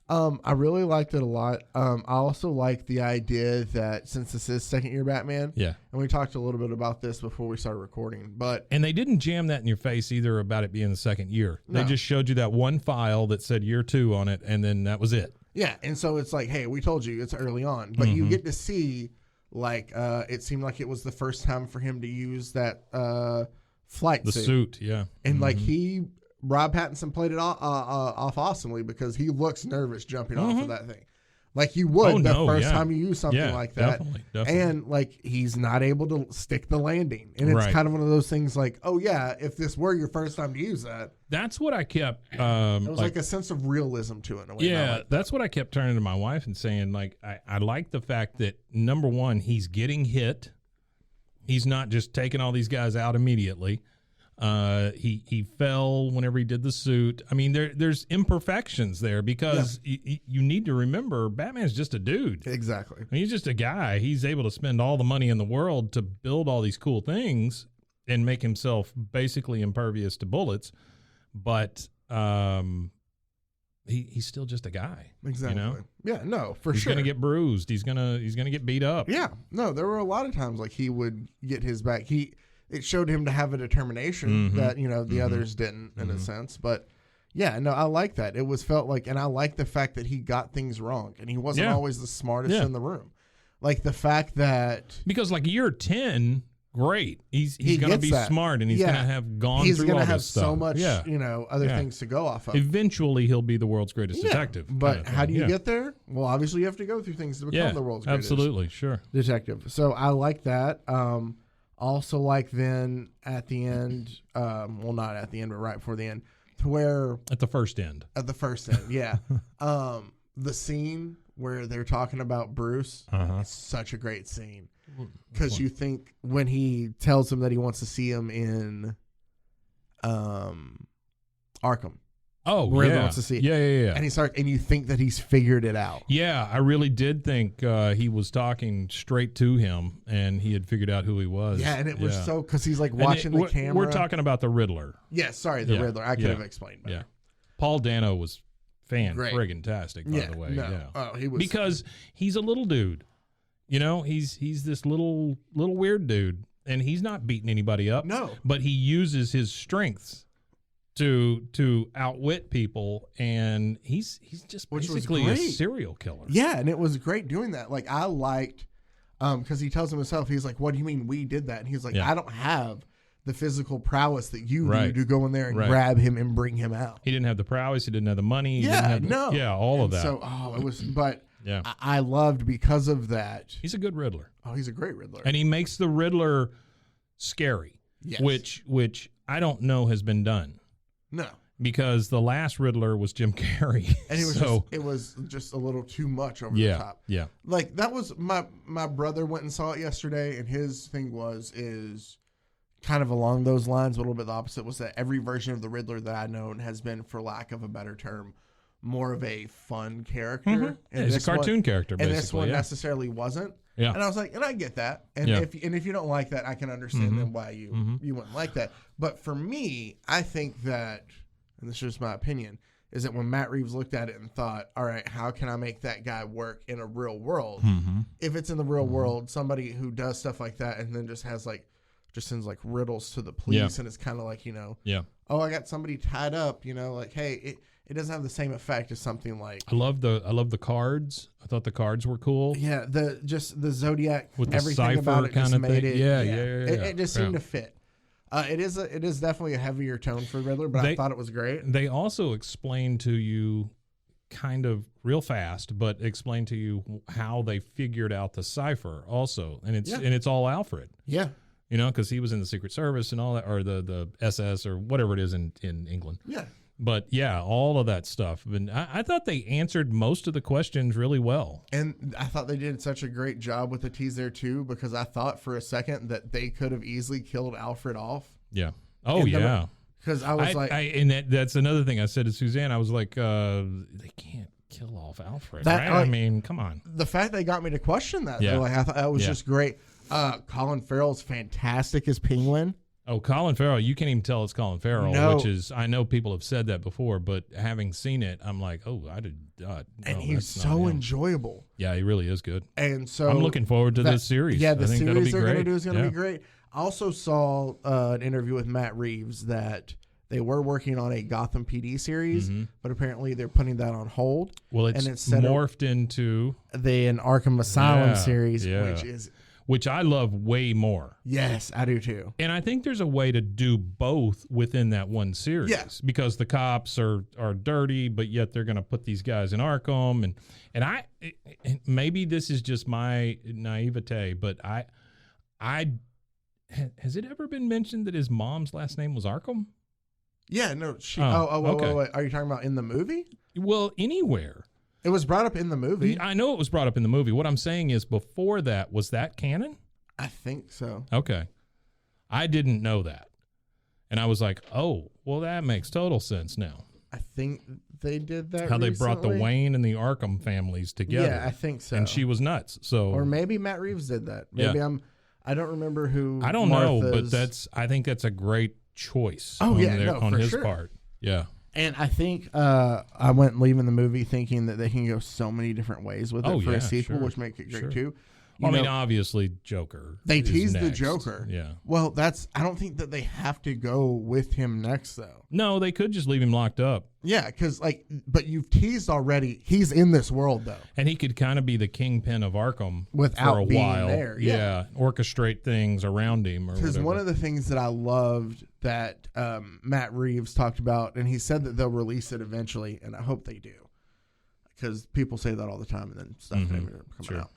I really liked it a lot. I also like the idea that since this is second year Batman, Yeah. and we talked a little bit about this before we started recording, but And they didn't jam that in your face either about it being the second year. They No. just showed you that one file that said year 2 on it, and then that was it. yeah, and so it's like, hey, we told you it's early on, but you get to see, like, it seemed like it was the first time for him to use that flight The suit, yeah. and like Rob Pattinson played it off awesomely because he looks nervous jumping off of that thing, like you would first time you use something like that. Definitely. And like he's not able to stick the landing, and it's Right. kind of one of those things like, oh yeah, if this were your first time to use that, That's what I kept. it was like a sense of realism to it in a way. and I Yeah, like that's what I kept turning to my wife and saying, like, I like the fact that, number one, he's getting hit. He's not just taking all these guys out immediately. He fell whenever he did the suit. I mean, there's imperfections there because you need to remember Batman's just a dude. exactly. I mean, he's just a guy. He's able to spend all the money in the world to build all these cool things and make himself basically impervious to bullets. But he's still just a guy. Exactly. You know? Yeah, no, for He's sure. gonna get bruised. He's gonna get beat up. Yeah, no, there were a lot of times like he would get his back. It showed him to have a determination that the others didn't in a sense. But yeah, no, I like that. It was felt like, and I like the fact that he got things wrong and he wasn't always the smartest in the room. Like the fact that Because like year 10, great. He's he gonna gets be that. smart and he's gonna have gone He's through gonna all have this stuff. so much Yeah. other things to go off of. Eventually, he'll be the world's greatest detective. But kind of how thing. do you Yeah. get there? Well, obviously you have to go through things to become the world's greatest absolutely, sure. detective. So I like that. Also like then at the end, well not at the end, but right before the end, to where At the first end. at the first end, yeah. The scene where they're talking about Bruce, it's such a great scene. Because you think when he tells him that he wants to see him in Arkham. Oh, Where he yeah. wants to see it. Yeah. And and you think that he's figured it out. Yeah, I really did think he was talking straight to him, and he had figured out who he was. Yeah, and it was so, because he's like And watching the camera. We're talking about the Riddler. Yeah, sorry, the Riddler. I could have explained better. Yeah, Paul Dano was Great. friggin-tastic, by the way. No. Yeah. Oh, he was. Because he's a little dude. You know, he's this little weird dude, and he's not beating anybody up. No. But he uses his strengths to outwit people, and he's just Which was basically a great. serial killer. Yeah, and it was great doing that. Like, I liked, because he tells himself, he's like, what do you mean we did that? And he's like, I don't have the physical prowess that you do to go in there and grab him and bring him out. He didn't have the prowess. He didn't have the money. He didn't have all of that. So, it was, but yeah, I loved because of that. he's a good Riddler. Oh, he's a great Riddler. And he makes the Riddler scary, Yes. which I don't know has been done. No. Because the last Riddler was Jim Carrey. And it was just a little too much over the top. Yeah. Like, that was, my brother went and saw it yesterday, and his thing is kind of along those lines, a little bit the opposite, was that every version of the Riddler that I've known has been, for lack of a better term, more of a fun character. Mm-hmm. And he's a cartoon character, basically. And this one necessarily wasn't. Yeah. And I was like, and I get that. And if you don't like that, I can understand then why you wouldn't like that. But for me, I think that, and this is just my opinion, is that when Matt Reeves looked at it and thought, all right, how can I make that guy work in a real world? If it's in the real world, somebody who does stuff like that and then just sends like riddles to the police, and it's kind of like, oh, I got somebody tied up, like, hey, it doesn't have the same effect as something like. I love the cards. I thought the cards were cool. Yeah, the Zodiac with the everything cipher about it kind just of made thing. it. Yeah. It just seemed to fit. It is definitely a heavier tone for Riddler, but I thought it was great. They also explained to you, kind of real fast, but explain to you how they figured out the cipher also, and it's all Alfred. Yeah. you know, because he was in the Secret Service and all that, or the SS or whatever it is in England. Yeah. But yeah, all of that stuff. And I thought they answered most of the questions really well. And I thought they did such a great job with the tease there too, because I thought for a second that they could have easily killed Alfred off. Yeah. Oh yeah. Because I was and that's another thing I said to Suzanne. I was like, they can't kill off Alfred. Right? I mean, come on. The fact they got me to question that, Yeah. though, like I thought that was just great. Colin Farrell's fantastic as Penguin. Oh, Colin Farrell, you can't even tell it's Colin Farrell, which is, I know people have said that before, but having seen it, I'm like, oh, I did not. And he's so enjoyable. Yeah, he really is good. And so I'm looking forward to this series. Yeah, the series they're going to do is going to be great. I also saw an interview with Matt Reeves that they were working on a Gotham PD series, but apparently they're putting that on hold. Well, it's morphed into an Arkham Asylum series, which I love way more. Yes, I do too. And I think there's a way to do both within that one series. Yes. Because the cops are dirty, but yet they're going to put these guys in Arkham. And maybe this is just my naivete, but has it ever been mentioned that his mom's last name was Arkham? Yeah, no. Wait. Are you talking about in the movie? Well, anywhere. It was brought up in the movie. I know it was brought up in the movie. What I'm saying is before that, was that canon? I think so. Okay. I didn't know that. And I was like, oh, well, that makes total sense now. I think they did that How they brought the Wayne and the Arkham families together. Yeah, I think so. And she was nuts. So, or maybe Matt Reeves did that. Maybe I don't remember who. I don't know, but I think that's a great choice. Oh, on his part. Yeah. And I think I went leaving the movie thinking that they can go so many different ways with it for a sequel, which make it great too. I mean, obviously, Joker. They teased the Joker. Yeah. Well, I don't think that they have to go with him next, though. No, they could just leave him locked up. Yeah, because but you've teased already. He's in this world, though, and he could kind of be the kingpin of Arkham without for a being while. There. Yeah, orchestrate things around him. Because one of the things that I loved that Matt Reeves talked about, and he said that they'll release it eventually, and I hope they do, because people say that all the time, and then stuff ended up coming out.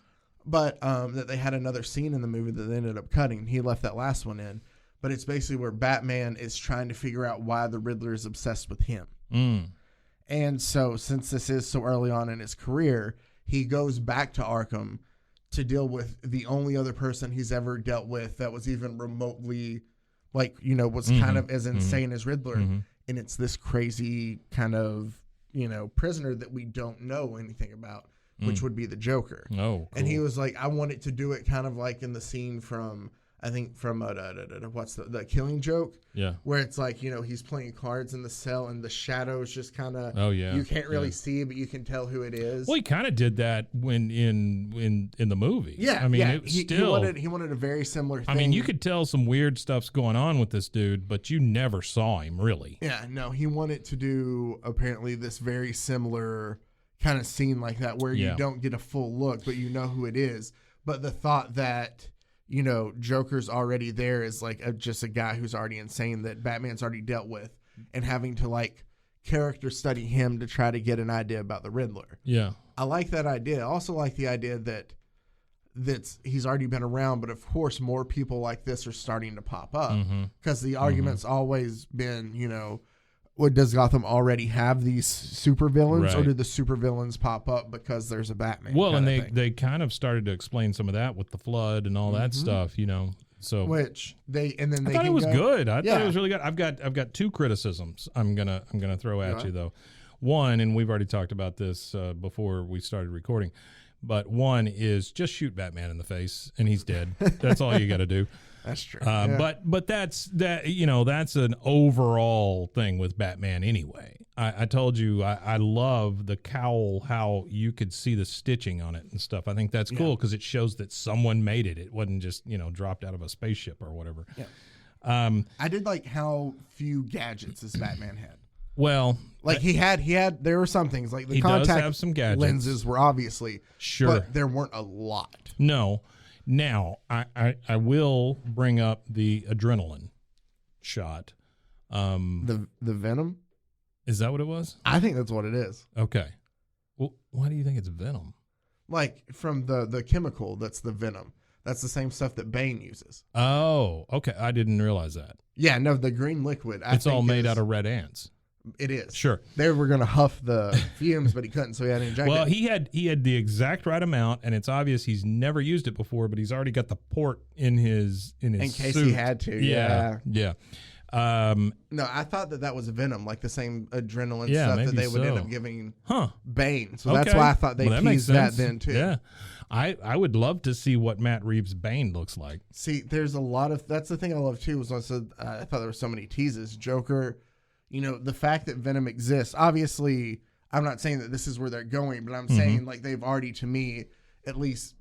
But that they had another scene in the movie that they ended up cutting. He left that last one in. But it's basically where Batman is trying to figure out why the Riddler is obsessed with him. And so since this is so early on in his career, he goes back to Arkham to deal with the only other person he's ever dealt with that was even remotely, was kind of as insane as Riddler. And it's this crazy kind of, prisoner that we don't know anything about. Which would be the Joker. Oh, cool. And he was like, I wanted to do it kind of like in the scene from what's the Killing Joke? Yeah. Where it's like, he's playing cards in the cell and the shadows just kind of, you can't really see, but you can tell who it is. Well, he kind of did that when in the movie. Yeah. I mean, he wanted a very similar thing. I mean, you could tell some weird stuff's going on with this dude, but you never saw him really. Yeah. No, he wanted to do apparently this very similar kind of scene like that where you don't get a full look, but you know who it is. But the thought that, Joker's already there is like just a guy who's already insane that Batman's already dealt with, and having to character study him to try to get an idea about the Riddler. Yeah. I like that idea. I also like the idea that he's already been around, but of course more people like this are starting to pop up because the argument's always been, does Gotham already have these supervillains, or do the supervillains pop up because there's a Batman? Well, and they kind of started to explain some of that with the flood and all that stuff, So I thought it was good. I thought it was really good. I've got two criticisms I'm gonna throw at you though. One, and we've already talked about this before we started recording, but one is just shoot Batman in the face and he's dead. That's all you got to do. That's true. But that's an overall thing with Batman anyway. I told you I love the cowl, how you could see the stitching on it and stuff. I think that's cool because it shows that someone made it. It wasn't just dropped out of a spaceship or whatever. Yeah. I did like how few gadgets this Batman had. Well, he had there were some things like the he contact does have some gadgets. Lenses were obviously but there weren't a lot. No. Now, I will bring up the adrenaline shot. The Venom? Is that what it was? I think that's what it is. Okay. Well, why do you think it's Venom? Like from the chemical that's the Venom. That's the same stuff that Bane uses. Oh, okay. I didn't realize that. Yeah, no, the green liquid. It's all made out of red ants. It is. Sure. They were going to huff the fumes, but he couldn't, so he had to inject Well, it. he had the exact right amount, and it's obvious he's never used it before, but he's already got the port in his in case suit. he had to. Yeah. No, I thought that was venom, like the same adrenaline Yeah, stuff that maybe they would end so. up giving Huh. Bane. So that's why I thought they teased that then too. Yeah. I would love to see what Matt Reeves' Bane looks like. See, there's a lot of that's the thing I love too. Was also I thought there were so many teases. Joker, the fact that Venom exists. Obviously, I'm not saying that this is where they're going, but I'm saying like they've already, to me, at least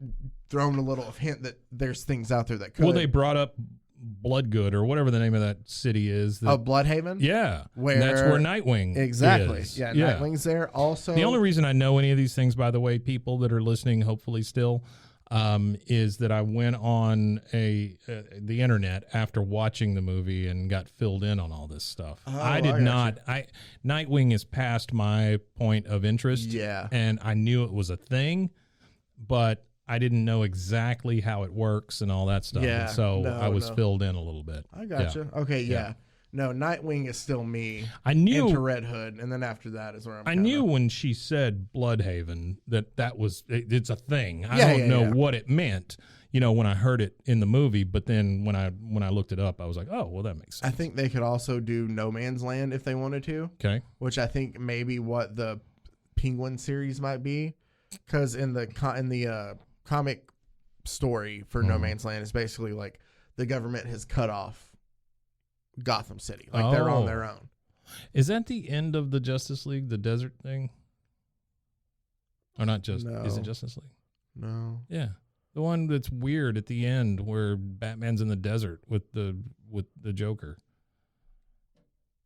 thrown a little hint that there's things out there that could. Well, they brought up Bloodgood or whatever the name of that city is. Bloodhaven? Yeah. Where that's where Nightwing exactly. is. Yeah, Nightwing's there. Also, the only reason I know any of these things, by the way, people that are listening, hopefully still, is that I went on the internet after watching the movie and got filled in on all this stuff. I did not. Nightwing is past my point of interest. Yeah. And I knew it was a thing, but I didn't know exactly how it works and all that stuff. Yeah, And so I was filled in a little bit. I gotcha. Yeah. Okay, yeah. No, Nightwing is still me. I knew into Red Hood, and then after that is where I knew when she said Bloodhaven that was it's a thing. I don't know what it meant, when I heard it in the movie, but then when I looked it up, I was like, oh, well, that makes sense. I think they could also do No Man's Land if they wanted to. Okay. Which I think maybe what the Penguin series might be, because in the comic story for No Man's Land is basically like the government has cut off Gotham City. Like they're on their own. Is that the end of the Justice League, the desert thing? Or not just No. Is it Justice League? No. Yeah. The one that's weird at the end where Batman's in the desert with the Joker.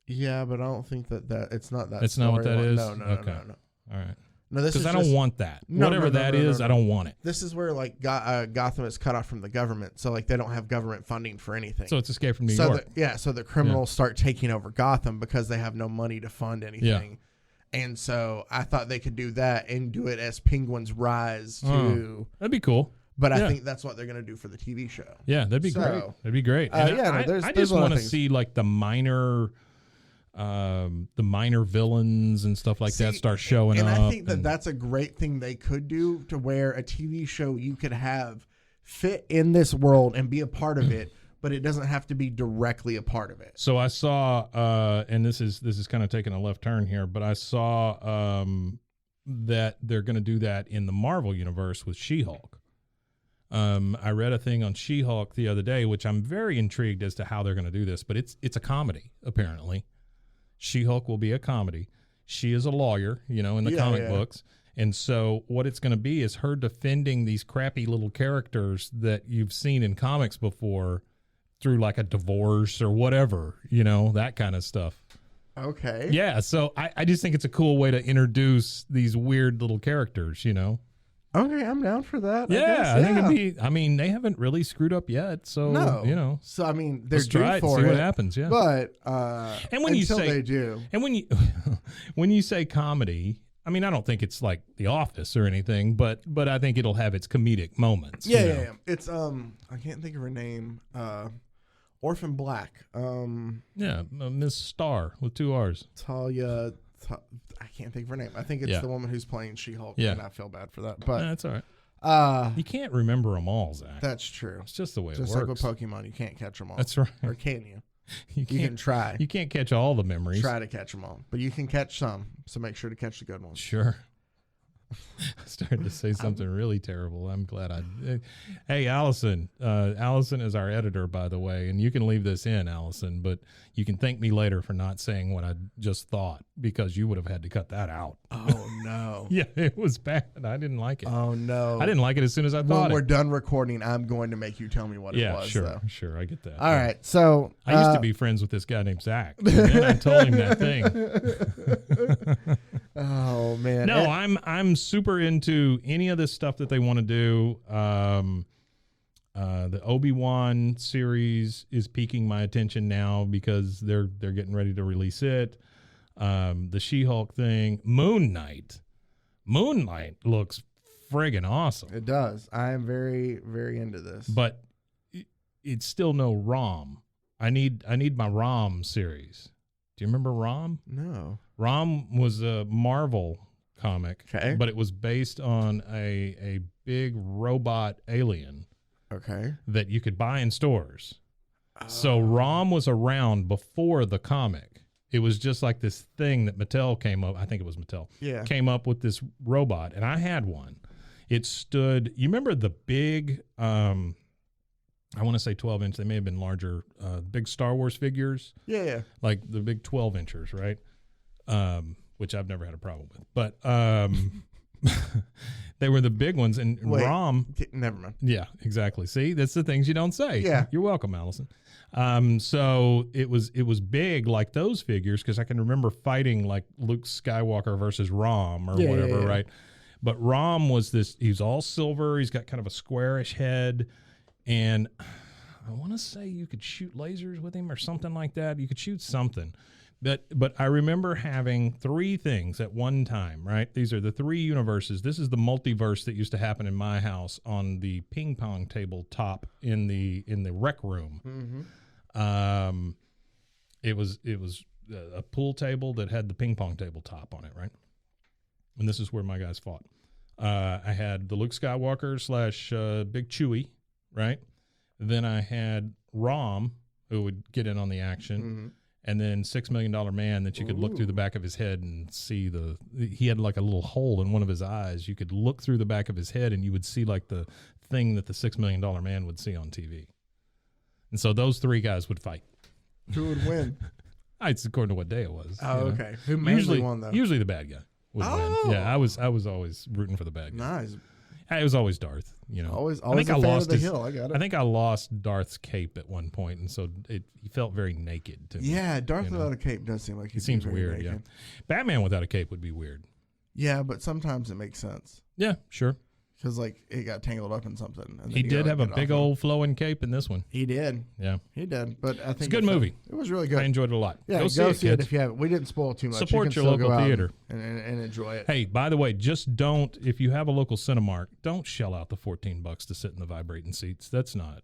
Yeah, but I don't think that it's not that. It's not what that is? No. Okay. No. All right. No, this is because I don't want that. Whatever that is, I don't want it. This is where like Gotham is cut off from the government, so like they don't have government funding for anything. So it's Escape from New York. So the criminals start taking over Gotham because they have no money to fund anything. Yeah. And so I thought they could do that and do it as Penguin's rise to. That'd be cool. But I think that's what they're going to do for the TV show. Yeah, that'd be great. That'd be great. I just want to see like the minor villains and stuff like that start showing up. And I think that's a great thing they could do, to where a TV show you could have fit in this world and be a part of it, but it doesn't have to be directly a part of it. So I saw, and this is kind of taking a left turn here, but I saw that they're going to do that in the Marvel universe with She-Hulk. I read a thing on She-Hulk the other day, which I'm very intrigued as to how they're going to do this, but it's a comedy, apparently. She-Hulk will be a comedy. She is a lawyer, in the comic books. And so what it's going to be is her defending these crappy little characters that you've seen in comics before through like a divorce or whatever, that kind of stuff. Okay. Yeah, so I just think it's a cool way to introduce these weird little characters, Okay, I'm down for that. Yeah, I think it'd be. I mean, they haven't really screwed up yet, so no. So I mean, they're due for see it. What happens? Yeah, but and when you say they do, and when you say comedy, I mean, I don't think it's like The Office or anything, but I think it'll have its comedic moments. Yeah. It's I can't think of her name. Orphan Black. Miss Star with 2 R's. Talia. I can't think of her name. I think it's the woman who's playing She-Hulk, and I feel bad for that. But that's all right. You can't remember them all, Zach. That's true. It's just the way it works. Just like with Pokemon, you can't catch them all. That's right. Or can you? You can try. You can't catch all the memories. Try to catch them all, but you can catch some. So make sure to catch the good ones. Sure. I started to say something really terrible. I'm glad I. Hey, Allison. Allison is our editor, by the way, and you can leave this in, Allison. But you can thank me later for not saying what I just thought, because you would have had to cut that out. Oh no! Yeah, it was bad. I didn't like it. Oh no! I didn't like it as soon as I thought. When we're done recording, I'm going to make you tell me what it was. Sure, I get that. All right, so I used to be friends with this guy named Zach, and then I told him that thing. Oh man! No, I'm super into any of this stuff that they want to do. The Obi-Wan series is piquing my attention now because they're getting ready to release it. The She-Hulk thing, Moon Knight looks friggin' awesome. It does. I am very, very into this. But it's still no ROM. I need my ROM series. Do you remember ROM? No. ROM was a Marvel comic, Okay. but it was based on a big robot alien. Okay. That you could buy in stores. So ROM was around before the comic. It was just like this thing that Mattel came up. I think it was Mattel. Yeah. Came up with this robot, and I had one. It stood. You remember the big? I want to say 12-inch. They may have been larger. Big Star Wars figures. Yeah. Like the big 12-inchers, right? Which I've never had a problem with, but they were the big ones. And ROM. Never mind. Yeah, exactly. See, that's the things you don't say. Yeah. You're welcome, Allison. So it was big like those figures, because I can remember fighting like Luke Skywalker versus ROM or whatever, right? But ROM was this, he's all silver, he's got kind of a squarish head, and I want to say you could shoot lasers with him or something like that. You could shoot something. But I remember having three things at one time, right? These are the three universes. This is the multiverse that used to happen in my house on the ping pong table top in the rec room. Mm-hmm. It was a pool table that had the ping pong table top on it, right? And this is where my guys fought. I had the Luke Skywalker / Big Chewie, right? Then I had ROM, who would get in on the action. Mm-hmm. And then $6 Million Man that you could look through the back of his head and see he had like a little hole in one of his eyes. You could look through the back of his head and you would see like the thing that the $6 Million Man would see on TV. And so those three guys would fight. Who would win? It's according to what day it was. Oh, okay. Who mainly won though? Usually the bad guy would win. Yeah, I was always rooting for the bad guy. Nice. It was always Darth, Always I think a I fan lost of the hill. I got it. I think I lost Darth's cape at one point, and so he felt very naked to me. Yeah, Darth without a cape does seem like he seems weird. naked. Yeah, Batman without a cape would be weird. Yeah, but sometimes it makes sense. Yeah, sure. Because like it got tangled up in something. And He did have a big old flowing cape in this one. He did. Yeah, he did. But I think it's a good movie. It was really good. I enjoyed it a lot. Yeah, go see it if you haven't. We didn't spoil too much. Support your local theater and enjoy it. Hey, by the way, just don't, if you have a local Cinemark, don't shell out the $14 to sit in the vibrating seats. It's not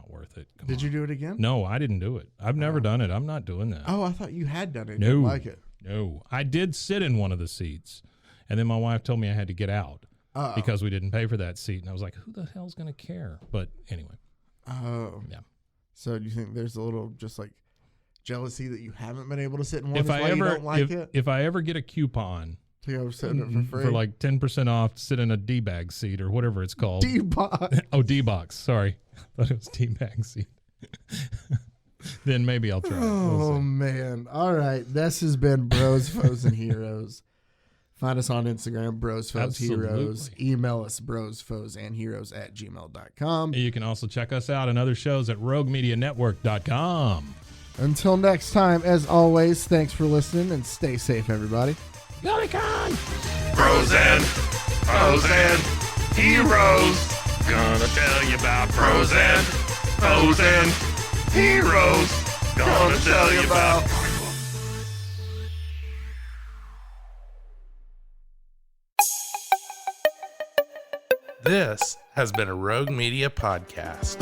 worth it. Did you do it again? No, I didn't do it. I've never done it. I'm not doing that. Oh, I thought you had done it. No, didn't like it. No, I did sit in one of the seats, and then my wife told me I had to get out. Because we didn't pay for that seat. And I was like, who the hell's going to care? But anyway. Oh. Yeah. So do you think there's a little just like jealousy that you haven't been able to sit in one? You don't like it? If I ever get a coupon to go sit in it for free? For like 10% off to sit in a D-bag seat or whatever it's called. D-box. Oh, D-box. Sorry. I thought it was D-bag seat. Then maybe I'll try it. Oh, man. All right. This has been Bros, Foes, and Heroes. Find us on Instagram, Bros, Foes, Heroes. Email us, brosfoesandheroes@gmail.com. You can also check us out and other shows at roguemedianetwork.com. Until next time, as always, thanks for listening and stay safe, everybody. Lolicon! Bros and Foes and Heroes. Gonna tell you about Bros and Foes and Heroes. Gonna tell you about. This has been a Rogue Media podcast.